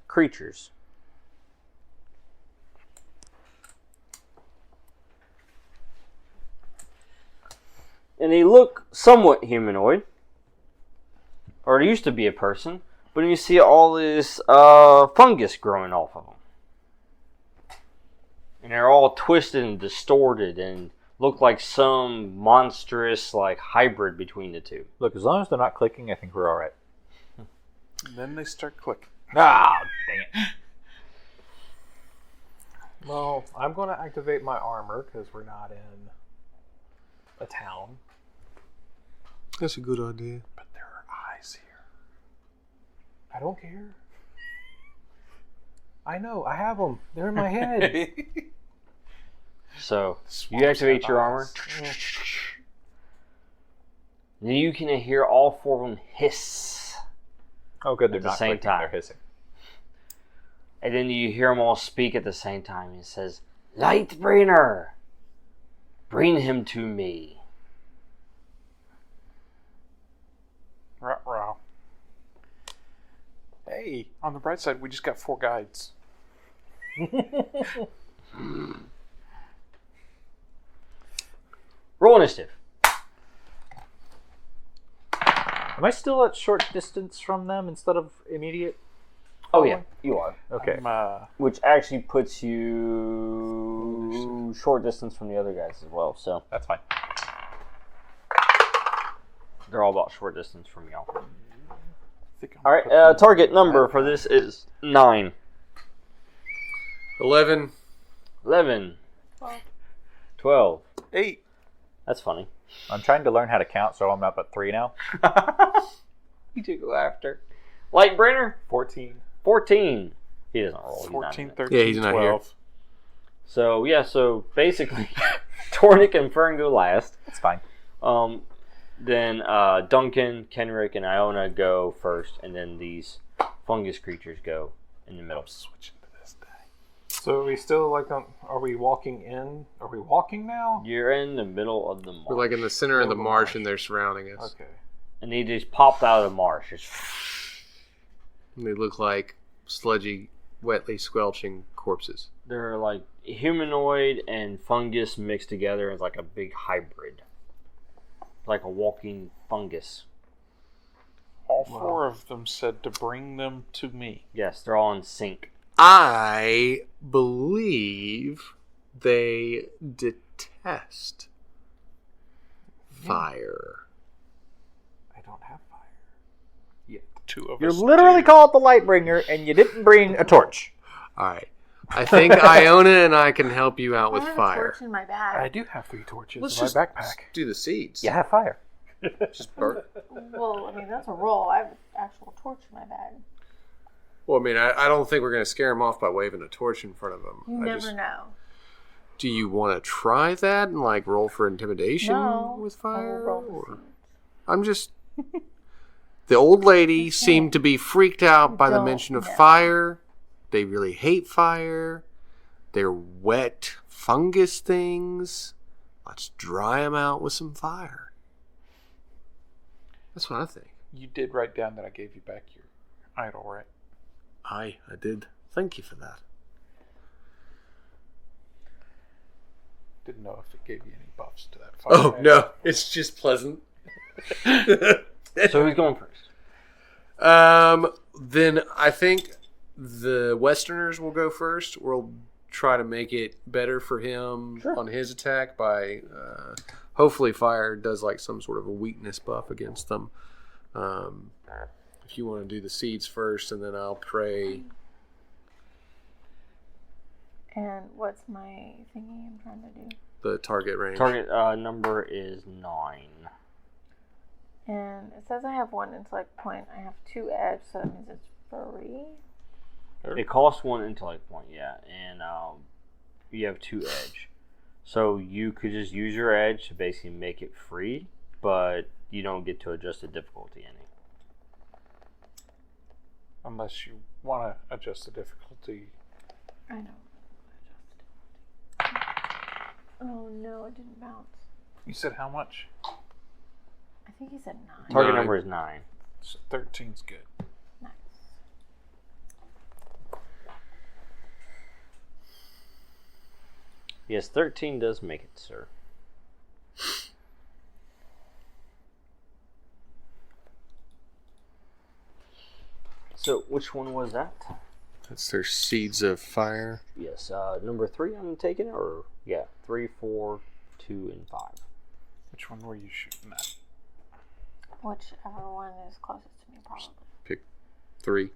creatures. And they look somewhat humanoid. Or it used to be a person. But you see all this fungus growing off of them. And they're all twisted and distorted and look like some monstrous like hybrid between the two. Look, as long as they're not clicking, I think we're all right. And then they start clicking. Ah, dang it. Well, I'm going to activate my armor because we're not in a town. That's a good idea. But there are eyes here. I don't care. I know, I have them. They're in my head. So you Swamps activate have your armor. eyes. Then you can hear all 4 of them hiss. Oh, good, they're At the not same clicking, time. they're hissing. And then you hear them all speak at the same time. It says, Lightbringer, bring him to me. Ruh-roh. Hey, on the bright side, we just got 4 guides. Roll initiative. Am I still at short distance from them instead of immediate? Oh yeah, you are. Okay. Which actually puts you short distance from the other guys as well. So That's fine. they're all about short distance from y'all. I think I'm All right. putting Target that number for high. this is 9. 11. 11. 12. 8. That's funny. I'm trying to learn how to count, so I'm up at 3 now. You took laughter. Lightbringer, 14. 14. He doesn't roll. He's not 14, in it. 13, Yeah, he's not 12. here. So yeah. So basically, Tornick and Fern go last. It's fine. Then Duncan, Kenrick, and Iona go first, and then these fungus creatures go in the middle. Switching to this day. So are we still like on, are we walking in? Are we walking now? You're in the middle of the marsh. We're like in the center of the marsh, and they're surrounding us. Okay. And they just popped out of the marsh. Just And they look like sludgy, wetly squelching corpses. they're like humanoid and fungus mixed together. It's like a big hybrid. Like a walking fungus. All 4 of them said to bring them to me. Yes, they're all in sync. I believe they detest fire. I don't have fire. two of You're us. literally called the Lightbringer, and you didn't bring a torch. All right. I think Iona and I can help you out with I have a fire. torch in my bag. I do have 3 torches Let's in just my backpack. do the seeds. You have fire. Just burn. Well, I mean, that's a roll. I have an actual torch in my bag. Well, I mean, I don't think we're going to scare him off by waving a torch in front of him. You never know. Do you want to try that and like roll for intimidation with I will fire? roll the Or... seeds. I'm just. The old lady seemed to be freaked out by the mention of fire. They really hate fire. They're wet fungus things. Let's dry them out with some fire. That's what I think. You did write down that I gave you back your idol, right? I did. Thank you for that. Didn't know if it gave you any buffs to that fire. Oh, no. It's just pleasant. So who's going first? Then I think the Westerners will go first. We'll try to make it better for him on his attack by hopefully fire does like some sort of a weakness buff against them. If you want to do the seeds first, and then I'll pray. And what's my thingy I'm trying to do? The target range. Target number is 9. And it says I have 1 intellect point. I have 2 edge, so that means it's free. It costs 1 intellect point, yeah, and you have 2 edge. So you could just use your edge to basically make it free, but you don't get to adjust the difficulty any. Unless you want to adjust the difficulty. I know. Oh no, it didn't bounce. You said how much? I think he said 9. Target 9. number is 9. So 13's good. Nice. Yes, 13 does make it, sir. So, which one was that? That's their seeds of fire. Yes, number 3 I'm taking it, or, 3, 4, 2, and 5. Which one were you shooting at? Whichever one is closest to me, probably. Pick 3.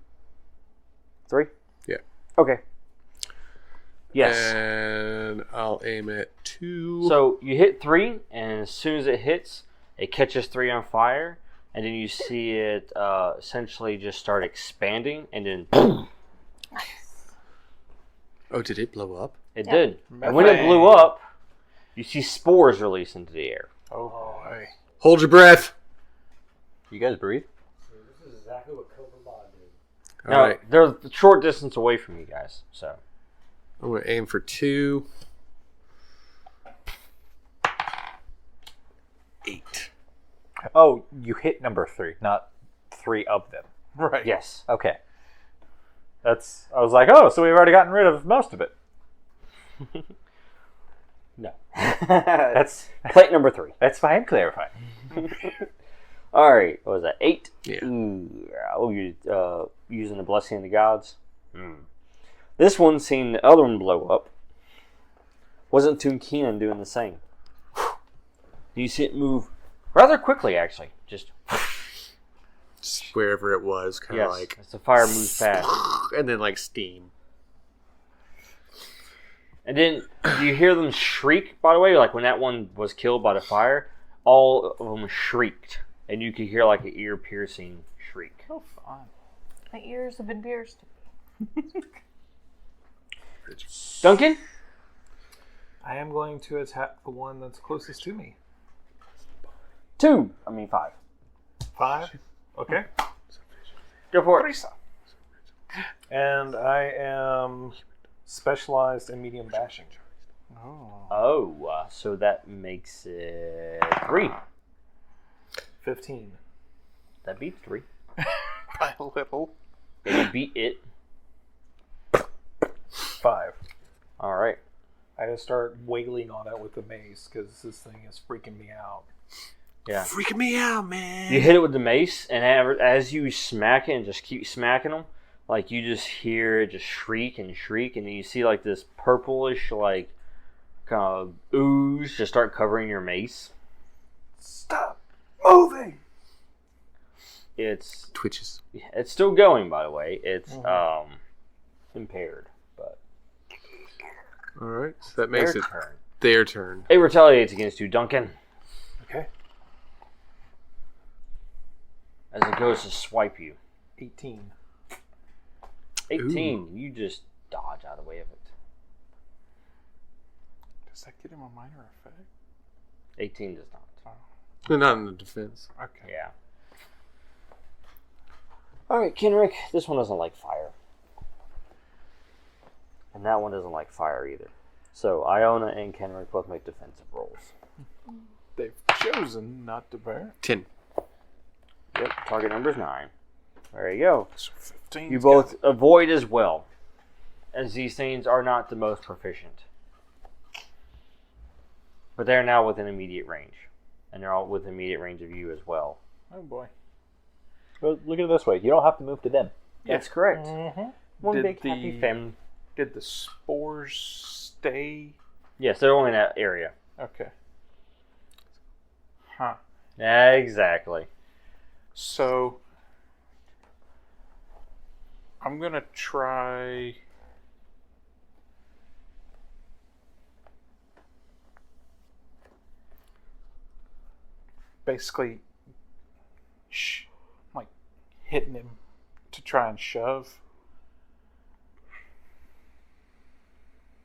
3? Yeah. Okay. Yes. And I'll aim at 2. So you hit 3, and as soon as it hits, it catches 3 on fire, and then you see it essentially just start expanding, and then Nice. Oh, did it blow up? it Yeah. did. And when it blew up, you see spores release into the air. Oh boy. Hold your breath. You guys breathe? This is exactly what Cobra Law did. Now, Alright. they're a short distance away from you guys, so. I'm going to aim for 2. 8. Oh, you hit number 3, not 3 of them. Right. Yes. Okay. I was like, oh, so we've already gotten rid of most of it. No. That's Plate number 3. that's fine, clarifying. Alright, what was that? 8? Yeah. Ooh, oh, you using the blessing of the gods? This one, seeing the other one blow up, wasn't too keen on doing the same. You see it move rather quickly, actually. Just Wherever it was, kind of yes, like. as the fire moves fast. And then like steam. And then you hear them shriek, by the way, like when that one was killed by the fire, all of them shrieked. And you could hear like an ear-piercing shriek. Oh, fun. My ears have been pierced. Duncan? I am going to attack the one that's closest to me. 5. 5. Okay. Go for it. And I am specialized in medium bashing. Oh, so that makes it 3. 15. That beats 3. By a little. And you beat it. 5. Alright. I just start wailing on it with the mace because this thing is freaking me out. Yeah. Freaking me out, man. You hit it with the mace, and as you smack it and just keep smacking them, like you just hear it just shriek, and then you see like this purplish, like kind of ooze just start covering your mace. Stop moving! it's Twitches. it's still going, by the way. It's impaired, but All right, so that makes their it turn. their turn. It retaliates against you, Duncan, Okay. as it goes to swipe you. 18. 18. You just dodge out of the way of it. Does that get him a minor effect? 18 does not. They're not in the defense. Okay. Yeah. Alright, Kenrick, this one doesn't like fire. And that one doesn't like fire either. So Iona and Kenrick both make defensive rolls. They've chosen not to bear. 10. Yep, target number is 9. There you go. So 15. You both avoid as well, as these things are not the most proficient. But they're now within immediate range. And they're all within immediate range of you as well. Oh boy. Well, look at it this way. You don't have to move to them. That's correct. Mm-hmm. One Did big happy family. Did the spores stay? Yes, they're only in that area. Okay. Huh. Exactly. So I'm gonna try. Basically, like hitting him to try and shove.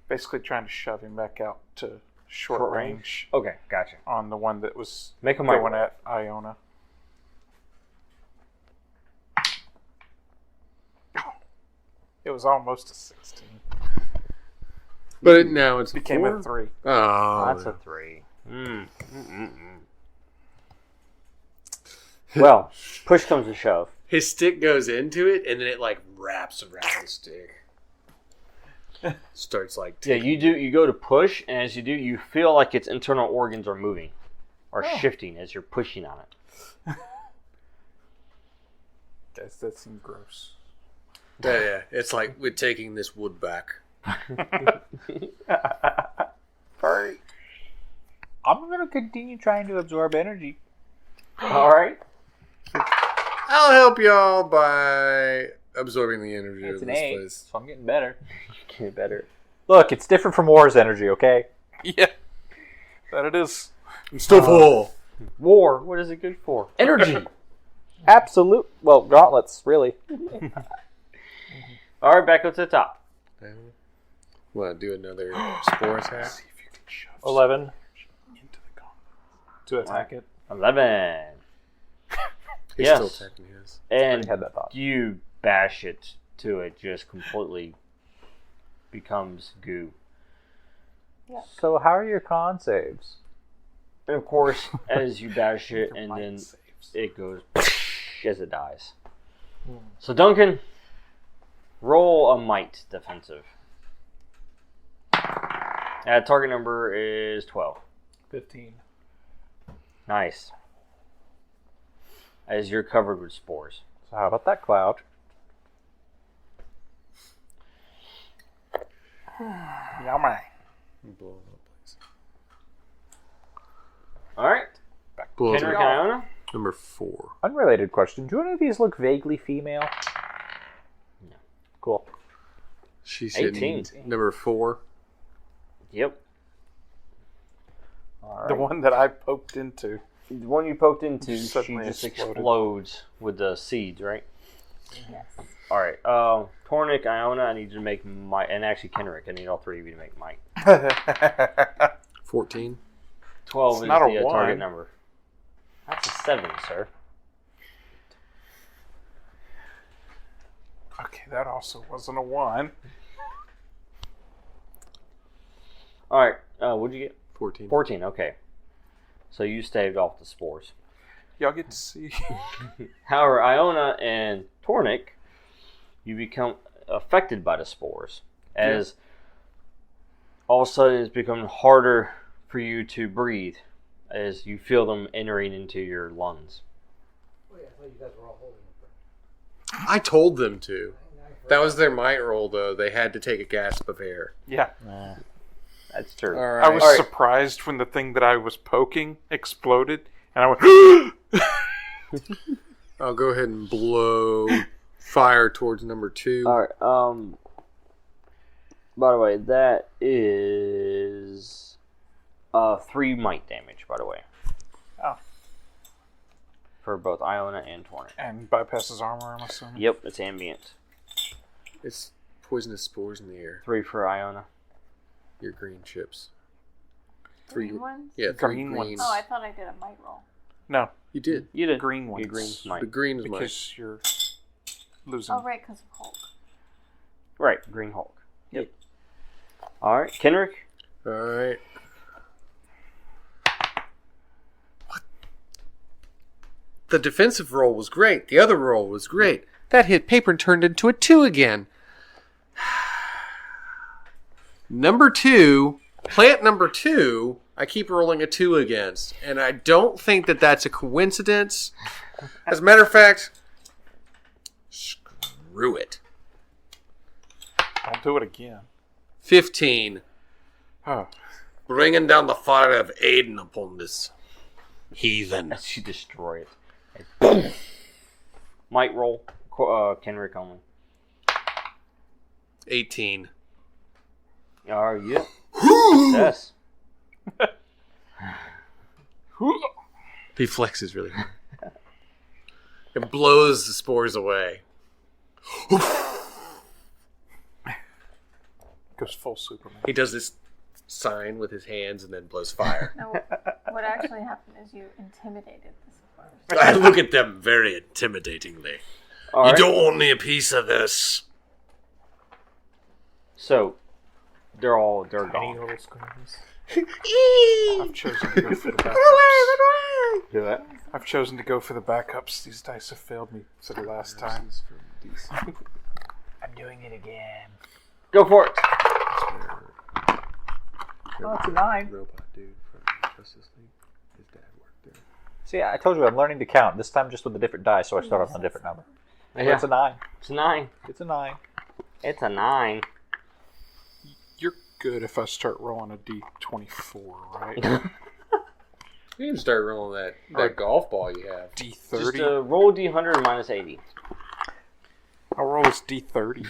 Basically, trying to shove him back out to short range Okay, gotcha. on the one that was Make a might going roll. at Iona. It was almost a 16. But now it's Became 4? a 3. Oh, That's a 3. Well, push comes to shove. his stick goes into it, and then it like wraps around the stick. Starts like Yeah, you go to push, and as you do, you feel like its internal organs are moving or shifting as you're pushing on it. Guys, that seems gross. yeah. It's like we're taking this wood back. Furry. I'm going to continue trying to absorb energy. All right. I'll help y'all by absorbing the energy It's of an this 8, place. so I'm getting better. Get better. Look, it's different from War's energy, okay? Yeah. That it is. Still full. War. What is it good for? Energy. Absolute. Well, gauntlets, really. All right, back up to the top. Want to do another spore attack? See if you can shove 11 some into the gauntlet. to attack it. 11. He's Yes. still attacking his. And I had that thought. you bash it to it, just completely becomes goo. So how are your con saves? And of course, as you bash it, Your and might then saves. it goes as it dies. So Duncan, roll a might defensive. Target number is 12. 15. Nice. As you're covered with spores. So how about that cloud? Yummy. Blow up, please. All right. Blow Kenrick up. and Iona? Number 4. Unrelated question. Do any of these look vaguely female? No. Cool. She's 18. hitting number 4. Yep. All The right. one that I poked into. The one you poked into, she Suddenly just exploded. explodes with the seeds, right? Yes. All right. Tornik, Iona, I need you to make might, and actually Kenrick, I need all three of you to make might. 14. 12 It's is not a the target one. number. That's a 7, sir. Okay, that also wasn't a 1. All right. What'd you get? 14. 14. Okay. So you staved off the spores. Y'all get to see. However, Iona and Tornik, you become affected by the spores, as all of a sudden it's becoming harder for you to breathe, as you feel them entering into your lungs. I told them to. That was their might roll, though. They had to take a gasp of air. Yeah. That's true. All I was right. surprised when the thing that I was poking exploded, and I went, I'll go ahead and blow fire towards number 2. All right. By the way, that is 3 might damage. By the way. Oh. For both Iona and Torwynn. And bypasses armor, I'm assuming? Yep, it's ambient. It's poisonous spores in the air. 3 for Iona. Your green chips. Green ones? Yeah, 3 Green greens. ones. Oh, I thought I did a might roll. No, You did. You did. green ones. Your green might. The green is mine. Because you're losing. Oh, right, because of Hulk. Right, Green Hulk. Yep. All right, Kenrick. All right. The defensive roll was great. The other roll was great. That hit paper and turned into a 2 again. Number 2, plant number 2, I keep rolling a 2 against. And I don't think that that's a coincidence. As a matter of fact, screw it. I'll do it again. 15. Oh. Bringing down the fire of Aiden upon this heathen. As you destroy it. Might roll. Kenrick only. 18. Yeah. Success. He flexes really hard. It blows the spores away. Goes full Superman. He does this sign with his hands and then blows fire. No, what actually happened is you intimidated the supporters. I look at them very intimidatingly. All You right. don't want me a piece of this. So, they're Tiny gone. little screams. I've chosen to go for the backups. Do it. I've chosen to go for the backups. These dice have failed me for the last time. I'm doing it again. Go for it. Oh, it's a 9. Robot dude from Justice League. His dad worked there. See, I told you I'm learning to count. This time just with a different die, so I start off on a different number. Yeah. It's a 9. It's a 9. It's a 9. It's a 9. You're good if I start rolling a D24, right? You can start rolling that golf ball you have. Just D30. roll D100 minus 80. I'll roll this D30.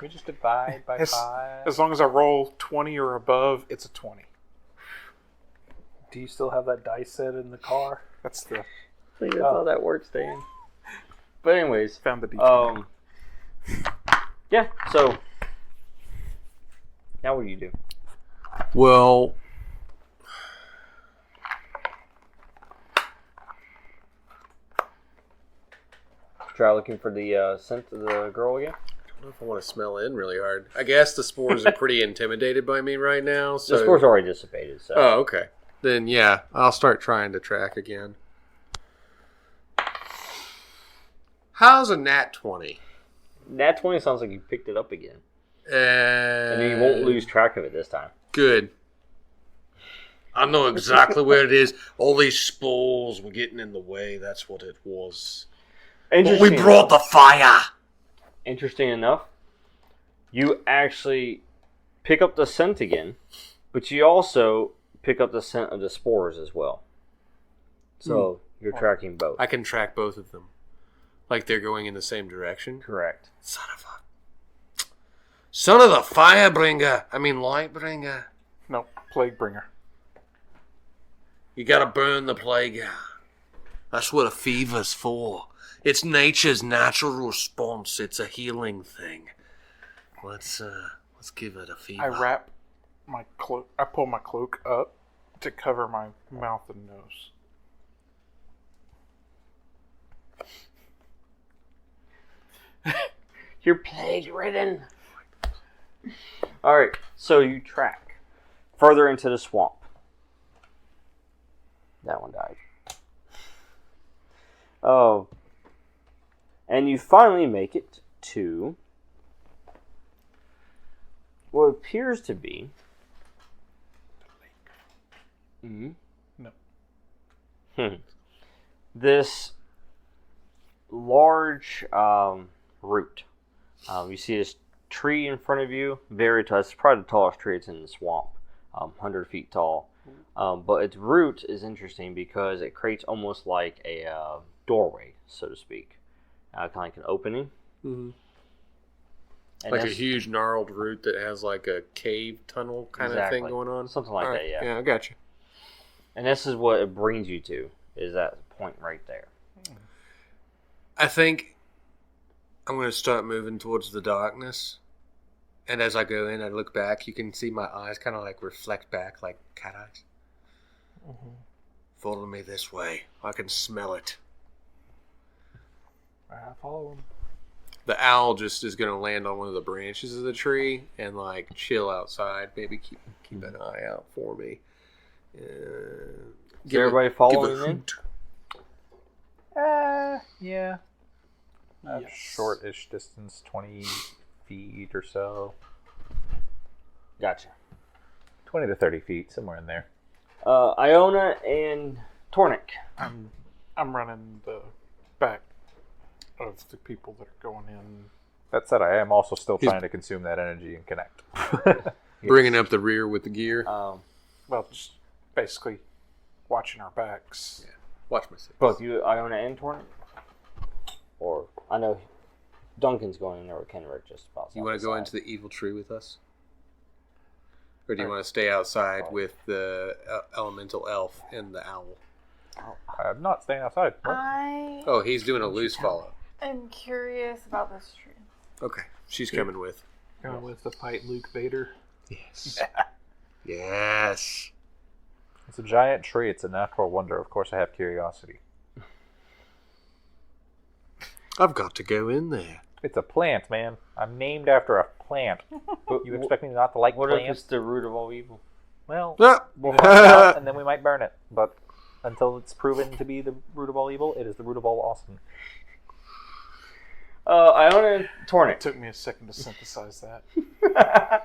We just divide by 5. As long as I roll 20 or above, it's a 20. Do you still have that dice set in the car? That's the... I think that's how that works, Dan. But anyways, Found the D20. yeah, so now what do you do? Well, Try looking for the scent of the girl again? I don't know if I want to smell in really hard. I guess the spores are pretty intimidated by me right now. So. The spore's already dissipated, so. Oh, okay. Then, yeah, I'll start trying to track again. How's a nat 20? Nat 20 sounds like you picked it up again. And then you won't lose track of it this time. Good. I know exactly where it is. All these spores were getting in the way. That's what it was. But we brought the fire. Interesting enough, you actually pick up the scent again, but you also pick up the scent of the spores as well. So you're tracking both. I can track both of them. Like they're going in the same direction? Correct. Son of the firebringer. I mean lightbringer. No, Plague Bringer. You gotta burn the plague out. That's what a fever's for. It's nature's natural response. It's a healing thing. Let's give it a fever. I wrap my cloak. I pull my cloak up to cover my mouth and nose. You're plague-ridden. Alright, so you track further into the swamp. That one died. Oh. And you finally make it to what appears to be this large root. You see this tree in front of you, very tall. It's probably the tallest tree that's in the swamp, 100 feet tall. But its root is interesting because it creates almost like a doorway, so to speak. Kind of like an opening. Mm-hmm. And Like a huge gnarled root that has like a cave tunnel kind of thing going on? Something like that, yeah. Yeah, I got you. And this is what it brings you to, is that point right there. I think I'm going to start moving towards the darkness. And as I go in, I look back. You can see my eyes kind of like reflect back like cat eyes. Mm-hmm. Follow me this way. I can smell it. I follow him. The owl just is going to land on one of the branches of the tree and like chill outside. Maybe keep an eye out for me. Is everybody following in? Yeah. Yes. Short-ish distance, 20 feet or so. Gotcha. 20 to 30 feet, somewhere in there. Iona and Tornik. I'm running the back of the people that are going in. That said, I am also still trying to consume that energy and connect. Bringing up the rear with the gear. Well, just basically watching our backs. Yeah. Watch my six. Both you, Iona and Tornik? Or, I know Duncan's going in there with Kenrick just about. You want to go into the evil tree with us? Or do you want to stay outside with the elemental elf and the owl? I'm not staying outside. Oh, he's doing a loose follow. I'm curious about this tree. Okay, she's coming with. Going with the fight Luke Vader. Yes. Yes. It's a giant tree. It's a natural wonder. Of course, I have curiosity. I've got to go in there. It's a plant, man. I'm named after a plant. You expect me not to like What if plants? it's the root of all evil? Well, Ah! we'll find out, and then we might burn it. But until it's proven to be the root of all evil, it is the root of all awesome. Iona and It Tornik. took me a second to synthesize that. I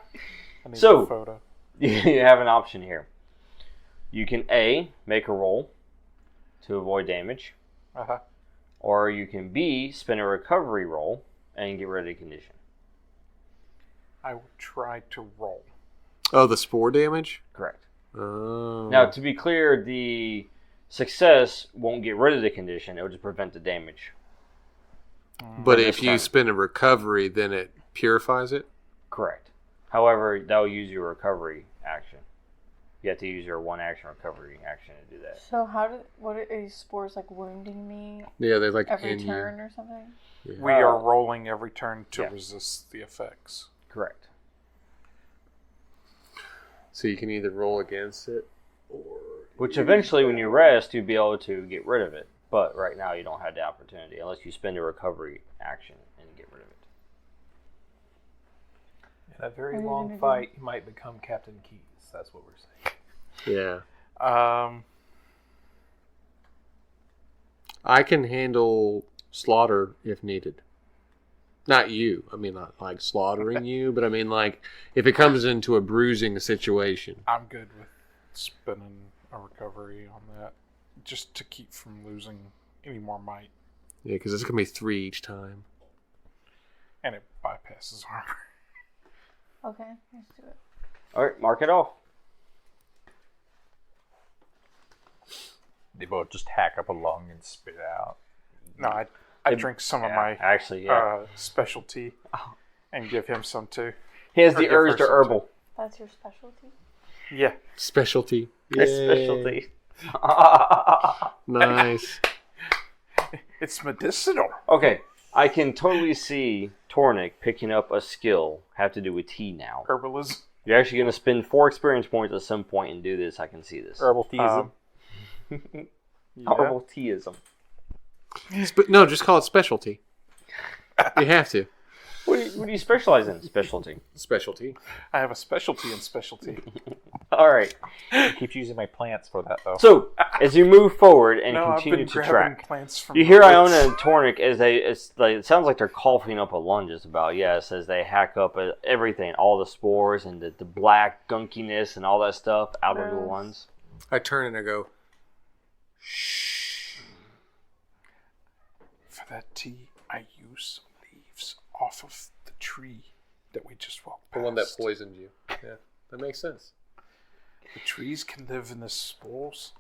need So- a photo. You have an option here. You can A, make a roll to avoid damage. Uh-huh. Or you can B, spin a recovery roll and get rid of the condition. I would try to roll. Oh, the spore damage? Correct. Oh. Now, to be clear, the success won't get rid of the condition. It will just prevent the damage. But for if this you turn. spin a recovery, then it purifies it? Correct. However, that will use your recovery action. You have to use your one action recovery action to do that. So what are these spores like wounding me Yeah, they like every in turn you. or something? Yeah. We are rolling every turn to yeah. resist the effects. Correct. So you can either roll against it or... Which eventually, when you rest, you'll be able to get rid of it. But right now, you don't have the opportunity unless you spend a recovery action and get rid of it. In a very What are you long gonna do? fight, you might become Captain Keys. That's what we're saying. Yeah. I I can handle slaughter if needed. Not you. I mean, not like slaughtering you, but I mean like if it comes into a bruising situation. I'm good with spinning a recovery on that, just to keep from losing any more might, Yeah, because it's going to be 3 each time. and it bypasses armor. Okay, let's do it. All right, mark it off. They both just hack up a lung and spit it out. No, I drink some of my Actually, specialty and give him some too. he has or the give urge her to some herbal. That's your specialty? Yeah. Specialty. His Yay. specialty. Nice. It's medicinal. Okay, I can totally see Tornik picking up a skill have to do with tea now. Herbalism. You're actually going to spend 4 experience points at some point and do this. I can see this. Herbal teasing. Herbal teaism. No, just call it specialty. You have to. What do you specialize in? Specialty. Specialty. I have a specialty in specialty. All right. I keep using my plants for that, though. So, as you move forward and No, I've continue been to grabbing track, plants from you the hear woods. Iona and Tornik as it sounds like they're coughing up a lung just about, yes, as they hack up everything, all the spores and the black gunkiness and all that stuff out of the Gross. lungs. I turn and I go, shh. For that tea, I use some leaves off of the tree that we just walked The past. one that poisoned you. Yeah, that makes sense. The trees can live in the spores.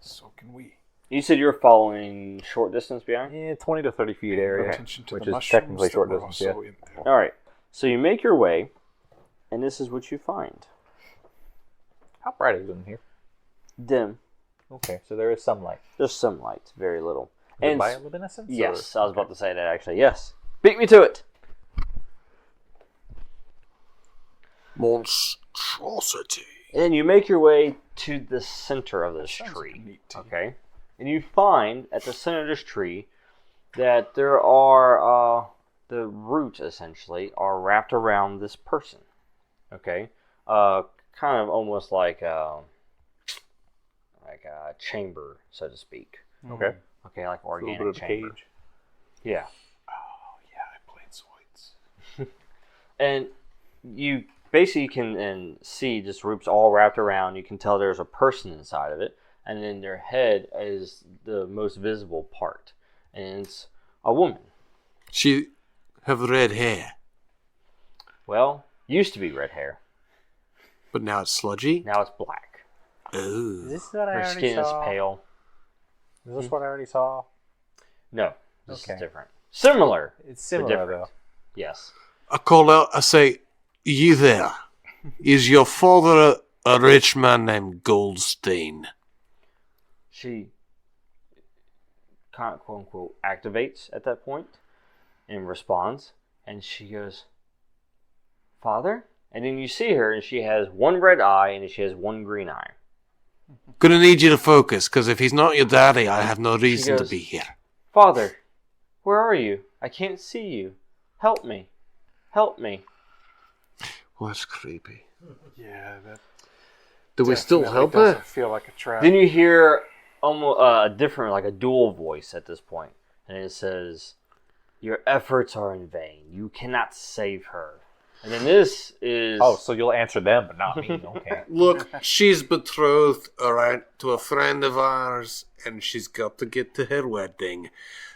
So can we. You said you're following short distance behind? Yeah, 20 to 30 feet area, Attention to which the is mushrooms technically that short were distance. Yeah. also in there. All right. So you make your way, and this is what you find. How bright is it in here? Dim. Okay, so there is some light. There's some light, very little. Is it And bioluminescence? yes, or? I was about to say that actually. Yes. Beat me to it. Monstrosity. And you make your way to the center of this Sounds tree. like a neat tea. Okay. And you find at the center of this tree that there are the roots essentially are wrapped around this person. Okay. Kind of almost like a chamber, so to speak. Okay. Okay, like A little organic bit of a chamber. cage. Yeah. Oh, yeah, I played Zoids. And you basically can see just roots all wrapped around. You can tell there's a person inside of it. And then their head is the most visible part. And it's a woman. She have red hair, Well, used to be red hair. but now it's sludgy. Now it's black. Oh. Is this what I Her already skin saw? is pale. Is this what I already saw? No, this Okay. is different. Similar. It's but similar, different. though. Yes. I call out, I say, you there. Is your father a rich man named Goldstein? She kind of, quote unquote, activates at that point and responds. And she goes, Father? And then you see her and she has one red eye and she has one green eye. Gonna need you to focus, because if he's not your daddy, I have no reason to goes- be here. Father, where are you? I can't see you. Help me. Help me. Well, that's creepy. Yeah, that Do we still definitely help doesn't her? feel like a trap. Then you hear almost a different, like a dual voice at this point. And it says, your efforts are in vain. You cannot save her. And then this is... Oh, so you'll answer them, but not me. Okay. Look, she's betrothed, alright, to a friend of ours, and she's got to get to her wedding.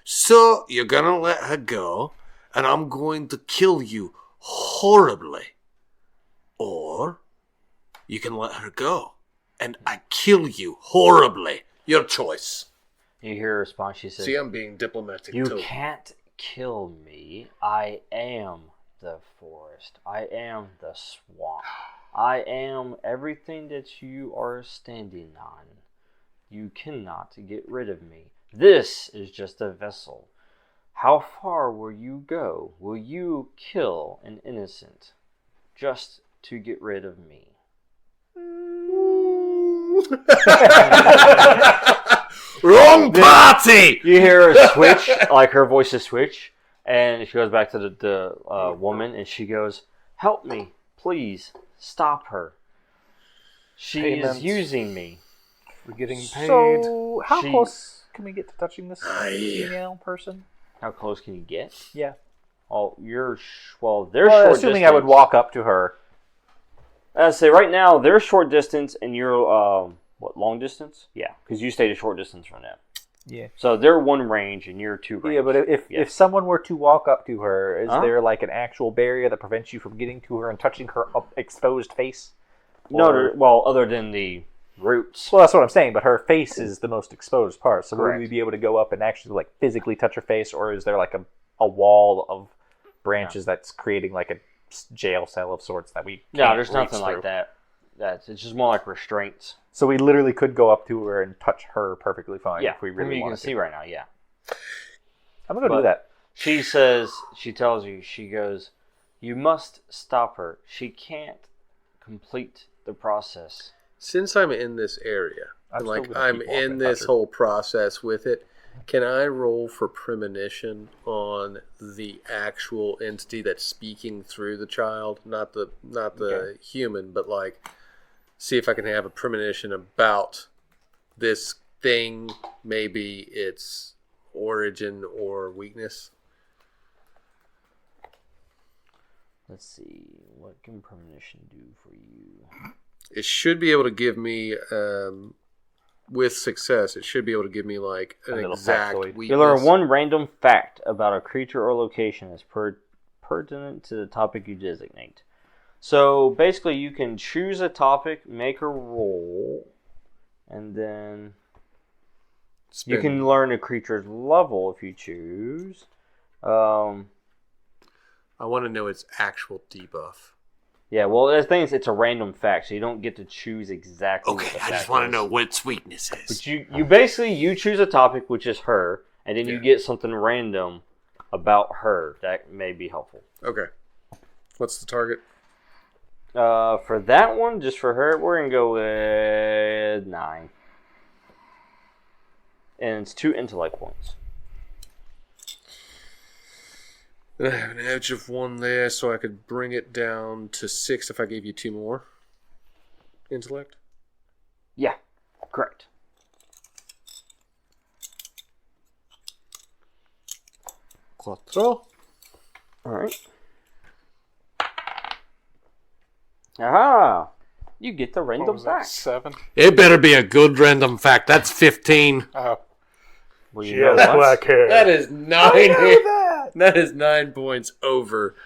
So, you're gonna let her go, and I'm going to kill you horribly. Or, you can let her go, and I kill you horribly. Your choice. You hear a response. She says, See, I'm being diplomatic, you too. can't kill me. I am the forest. I am the swamp. I am everything that you are standing on. You cannot get rid of me. This is just a vessel. How far will you go? Will you kill an innocent just to get rid of me? Wrong party! You hear her switch, like her voice is switch, and she goes back to the woman, and she goes, "Help me, please, stop her. She Payments. is using me." We're getting paid. So, how She- close can we get to touching this Aye. female person? How close can you get? Yeah. Oh, they're short Assuming I would distance. walk up to her. I'd say right now they're short distance, and you're long distance? Yeah, because you stayed a short distance from them. Yeah. So they're one range, and you're two range. Yeah, but if Yes. someone were to walk up to her, is Huh? there like an actual barrier that prevents you from getting to her and touching her exposed face? No, Or- well, other than the roots. Well, that's what I'm saying, but her face is the most exposed part. So Correct. would we be able to go up and actually like physically touch her face, or is there like a wall of branches that's creating like a jail cell of sorts that we No, can't there's reach nothing through? like that. It's just more like restraints. So we literally could go up to her and touch her perfectly fine Yeah, if we from really what you can wanted see to. right now. Yeah. I'm gonna go But- do that. She tells you, she goes, you must stop her. She can't complete the process. Since I'm in this area, I'm and still like gonna I'm keep walking in and this touch her. whole process with it, can I roll for premonition on the actual entity that's speaking through the child, not the Okay. human, but like see if I can have a premonition about this thing, maybe its origin or weakness. Let's see, what can premonition do for you? It should be able to give me, with success, it should be able to give me like A an little exact factoid. weakness. You learn one random fact about a creature or location that's pertinent to the topic you designate. So basically, you can choose a topic, make a roll, and then you can learn a creature's level if you choose. I want to know its actual debuff. Yeah, well, the thing is, it's a random fact, so you don't get to choose exactly. Okay, what the I just fact want to is. know what its weakness is. But you basically choose a topic, which is her, and then you get something random about her that may be helpful. Okay. What's the target? For that one, just for her, we're gonna go with 9, and it's 2 intellect points. I have an edge of 1 there, so I could bring it down to 6 if I gave you 2 more. Intellect? Yeah, correct. Quattro. Alright. Aha! You get the What random was that? fact. 7? It better be a good random fact. That's 15. Oh. Well, you know what? hair. That is 9. That is 9 points over.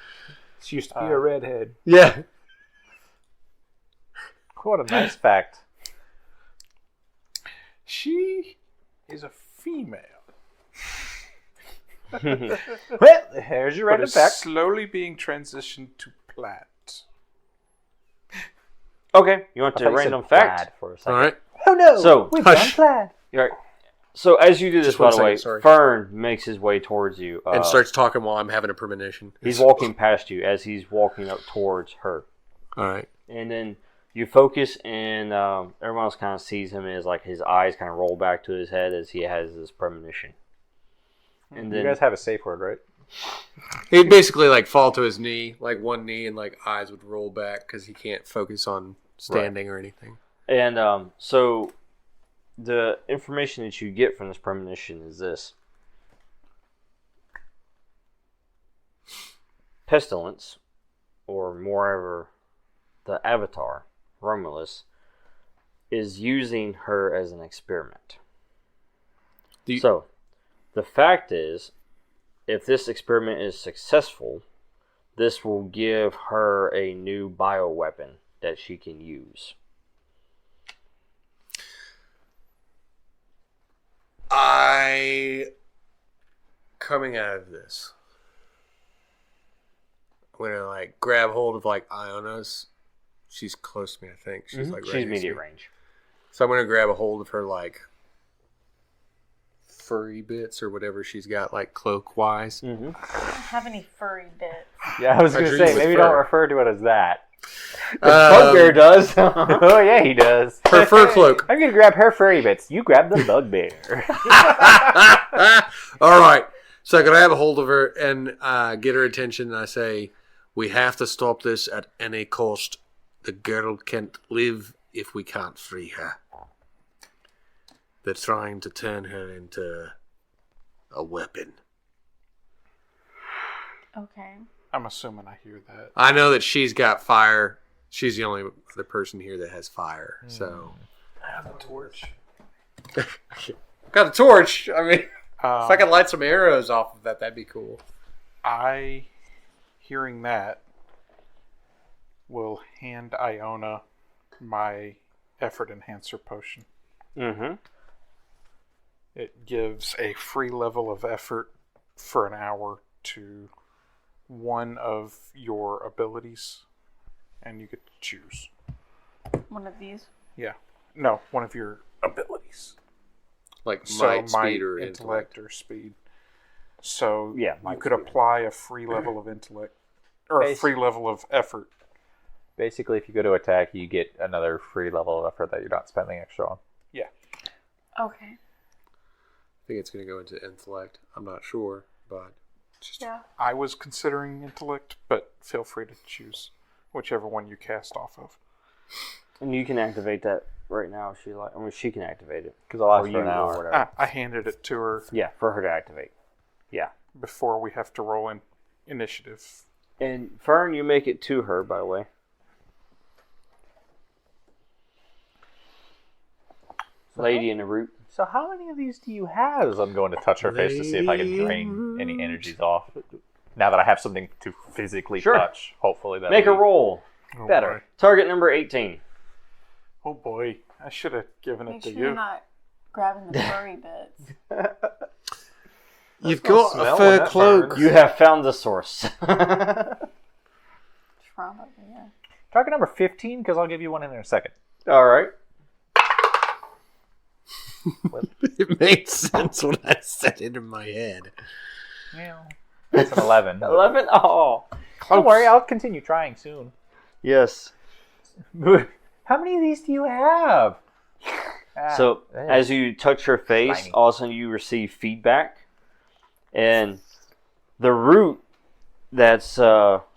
She used to be a redhead. Yeah. What a nice fact. She is a female. Well, here's your But random is fact. slowly being transitioned to plat. Okay, you want I the thought you random said fact? plaid for a second. All right. Oh no! So, we've hush. done plaid. Right. So as you do this, Just by one the second, way, sorry. Fern makes his way towards you. And starts talking while I'm having a premonition. He's walking past you as he's walking up towards her. All right. And then you focus, and everyone else kind of sees him as like his eyes kind of roll back to his head as he has this premonition. And then You guys have a safe word, right? He'd basically like fall to his knee, like one knee, and like eyes would roll back because he can't focus on standing or anything. And so the information that you get from this premonition is this. Pestilence, or moreover, the Avatar, Romulus, is using her as an experiment. So, the fact is, if this experiment is successful, this will give her a new bioweapon that she can use. Coming out of this, I'm gonna like grab hold of like Iona's. She's close to me, I think. She's like right She's next to immediate me. range. So I'm gonna grab a hold of her like furry bits or whatever she's got, like cloak wise. I don't have any furry bits. Yeah, I was going to dream say, with maybe fur. don't refer to it as that. Bugbear does. Oh, yeah, he does. Her fur cloak. I'm going to grab her furry bits. You grab the bugbear. All right. So I grab a hold of her and get her attention, and I say, "We have to stop this at any cost. The girl can't live if we can't free her. They're trying to turn her into a weapon." Okay. I'm assuming I hear that. I know that she's got fire. She's the only other person here that has fire. So I have a torch. got a torch. I mean, if I Um, could light some arrows off of that, that'd be cool. Hearing that, will hand Iona my effort enhancer potion. Mm-hmm. It gives a free level of effort for an hour to one of your abilities, and you get to choose. One of these. Yeah. No, one of your abilities. Like So might, my speed, or intellect or speed. So Yeah, you might, could speed. apply a free level of intellect or a free level of effort. Basically, if you go to attack, you get another free level of effort that you're not spending extra on. Yeah. Okay. I think it's going to go into intellect. I'm not sure, but just Yeah. I was considering intellect, but feel free to choose whichever one you cast off of. And you can activate that right now if she like. I mean, she can activate it. Because I'll Or last for you an or hour. whatever. I handed it to her Yeah, for her to activate. Yeah. before we have to roll in initiative. And Fern, you make it to her, by the way. Lady in the root. So how many of these do you have? As I'm going to touch her face to see if I can drain any energies off. Now that I have something to physically Sure. touch, hopefully that Make a roll. Oh, Better. boy. Target number 18. Oh boy, I should have given Make it to sure you're you. not grabbing the furry bits. You've gonna got smell a when fur that cloak. burns. You have found the source. Trauma, yeah. Target number 15, because I'll give you one in a second. All right. It made sense when I said it in my head. That's an 11. 11? Oh. Don't worry, I'll continue trying soon. Yes. How many of these do you have? So, as you touch her face, Shiny. all of a sudden you receive feedback. And the root that's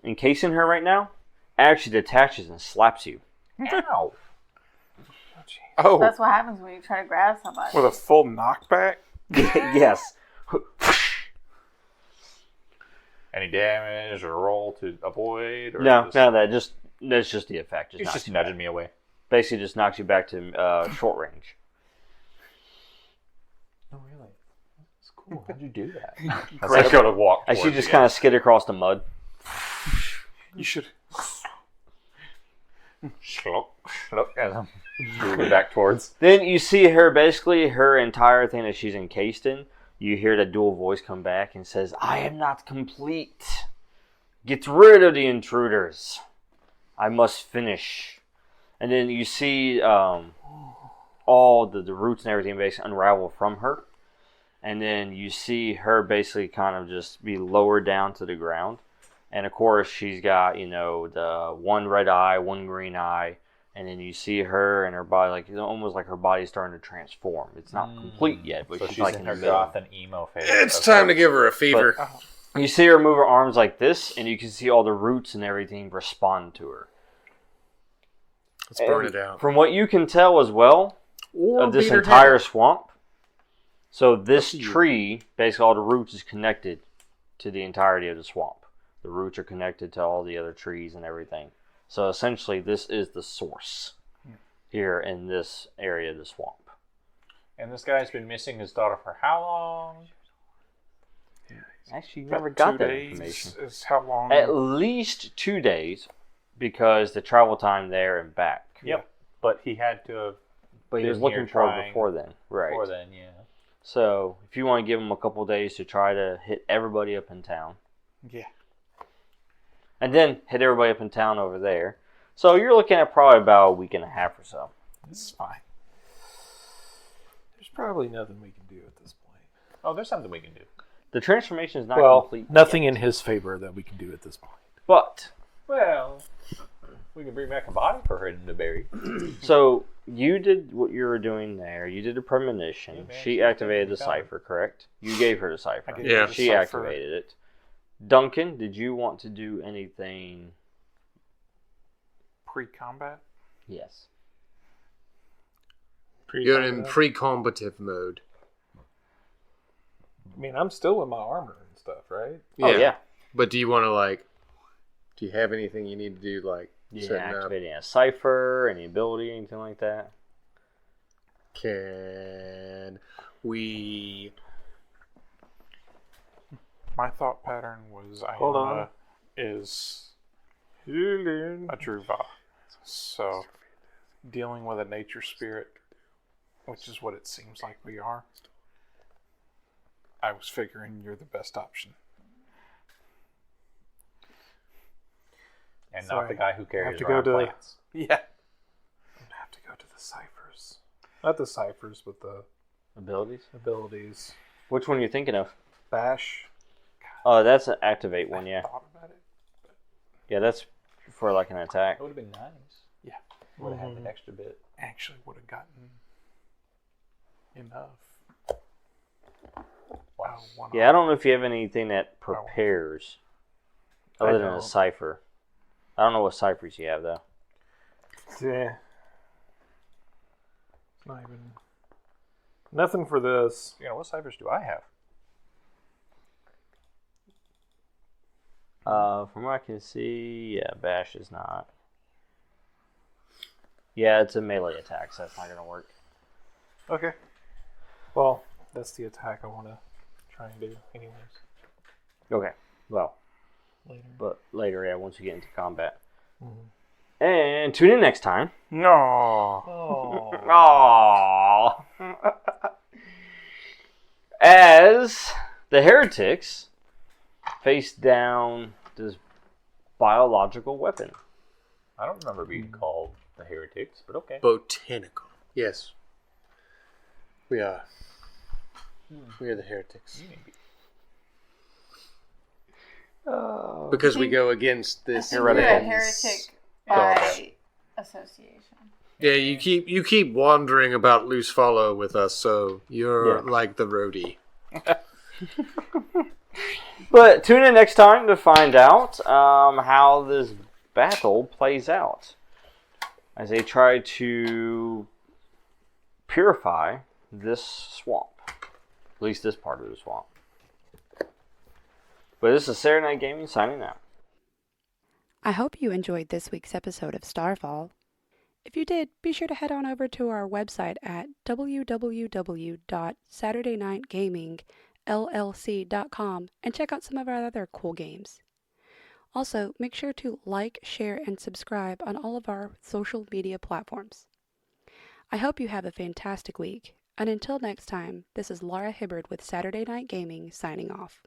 encasing her right now actually detaches and slaps you. Ow. Oh, That's what happens when you try to grab somebody. with a full knockback? Yes. Any damage or roll to avoid? Or No, just, none of that. That's just the effect. It's knocks just you nudging back. me away. Basically just knocks you back to short range. Oh, really? That's cool. How'd you do that? Grab I go to walk As you towards just you kind of skid across the mud. You should. Slop, slop, as I'm moving back towards. Then you see her, basically, her entire thing that she's encased in. You hear the dual voice come back and says, I am not complete. Get rid of the intruders. I must finish. And then you see all the roots and everything basically unravel from her. And then you see her basically kind of just be lowered down to the ground. And of course, she's got, the one red eye, one green eye. And then you see her and her body, like, almost like her body's starting to transform. It's not complete yet, but So she's she's like in in her the middle. goth and emo phase. It's time to give her a fever. You see her move her arms like this, and you can see all the roots and everything respond to her. Let's burn it out. From what you can tell as well, Or of this beat her entire head. swamp, so this tree, basically all the roots is connected to the entirety of the swamp. The roots are connected to all the other trees and everything. So essentially, this is the source here in this area of the swamp. And this guy's been missing his daughter for how long? Actually, you About never got 2 that days information. is how long? At least 2 days, because the travel time there and back. Yep. But he had to have But he was been looking here for it trying before then. Right. before then, yeah. So, if you want to give him a couple days to try to hit everybody up in town. Yeah. And then hit everybody up in town over there. So, you're looking at probably about a week and a half or so. It's fine. There's probably nothing we can do at this point. Oh, there's something we can do. The transformation is not Well, complete nothing yet. in his favor that we can do at this point. But, Well, we can bring back a body for him to bury. so, you did what you were doing there. You did a premonition. Yeah, man, She she activated the found it. cipher, correct? You gave her the cipher. I gave her Yeah. the She cipher. activated it. Duncan, did you want to do anything? Pre-combat? Yes. You're in pre-combative mode. I mean, I'm still in my armor and stuff, right? Oh, yeah. But do you want to, do you have anything you need to do, Yeah, setting up? activating a cipher, any ability, anything like that? Can we... My thought pattern was Hold on. Iona is a Druva. So, dealing with a nature spirit, which is what it seems like we are, I was figuring you're the best option. And not Sorry. the guy who I have carries to go around to plants. Yeah. I'm going to have to go to the ciphers. not the ciphers, but the Abilities? abilities. Which one are you thinking of? Bash. Oh, that's an activate one, yeah. Thought about it. Yeah, that's for like an attack. That would have been nice. Yeah. Would have had an extra bit. Actually would have gotten enough. Wow. Yeah, I don't know if you have anything that prepares other than a don't. cipher. I don't know what ciphers you have, though. Yeah. It's not even... Nothing for this. What ciphers do I have? From what I can see, yeah, Bash is not. Yeah, it's a melee attack, so that's not going to work. Okay. Well, that's the attack I want to try and do anyways. Okay, well, Later. but later, yeah, once you get into combat. And tune in next time. No. Aww. As the Heretics face down this biological weapon. I don't remember being called the Heretics, but okay. Botanical. Yes. We are. We are the Heretics. Because we go against this You're a heretical. heretic by association. Yeah, you keep wandering about loose follow with us, so you're like the roadie. But tune in next time to find out how this battle plays out as they try to purify this swamp, at least this part of the swamp. But this is Saturday Night Gaming signing out. I hope you enjoyed this week's episode of Starfall. If you did, be sure to head on over to our website at www.saturdaynightgamingllc.com and check out some of our other cool games. Also, make sure to like, share, and subscribe on all of our social media platforms. I hope you have a fantastic week, and until next time, this is Laura Hibbard with Saturday Night Gaming signing off.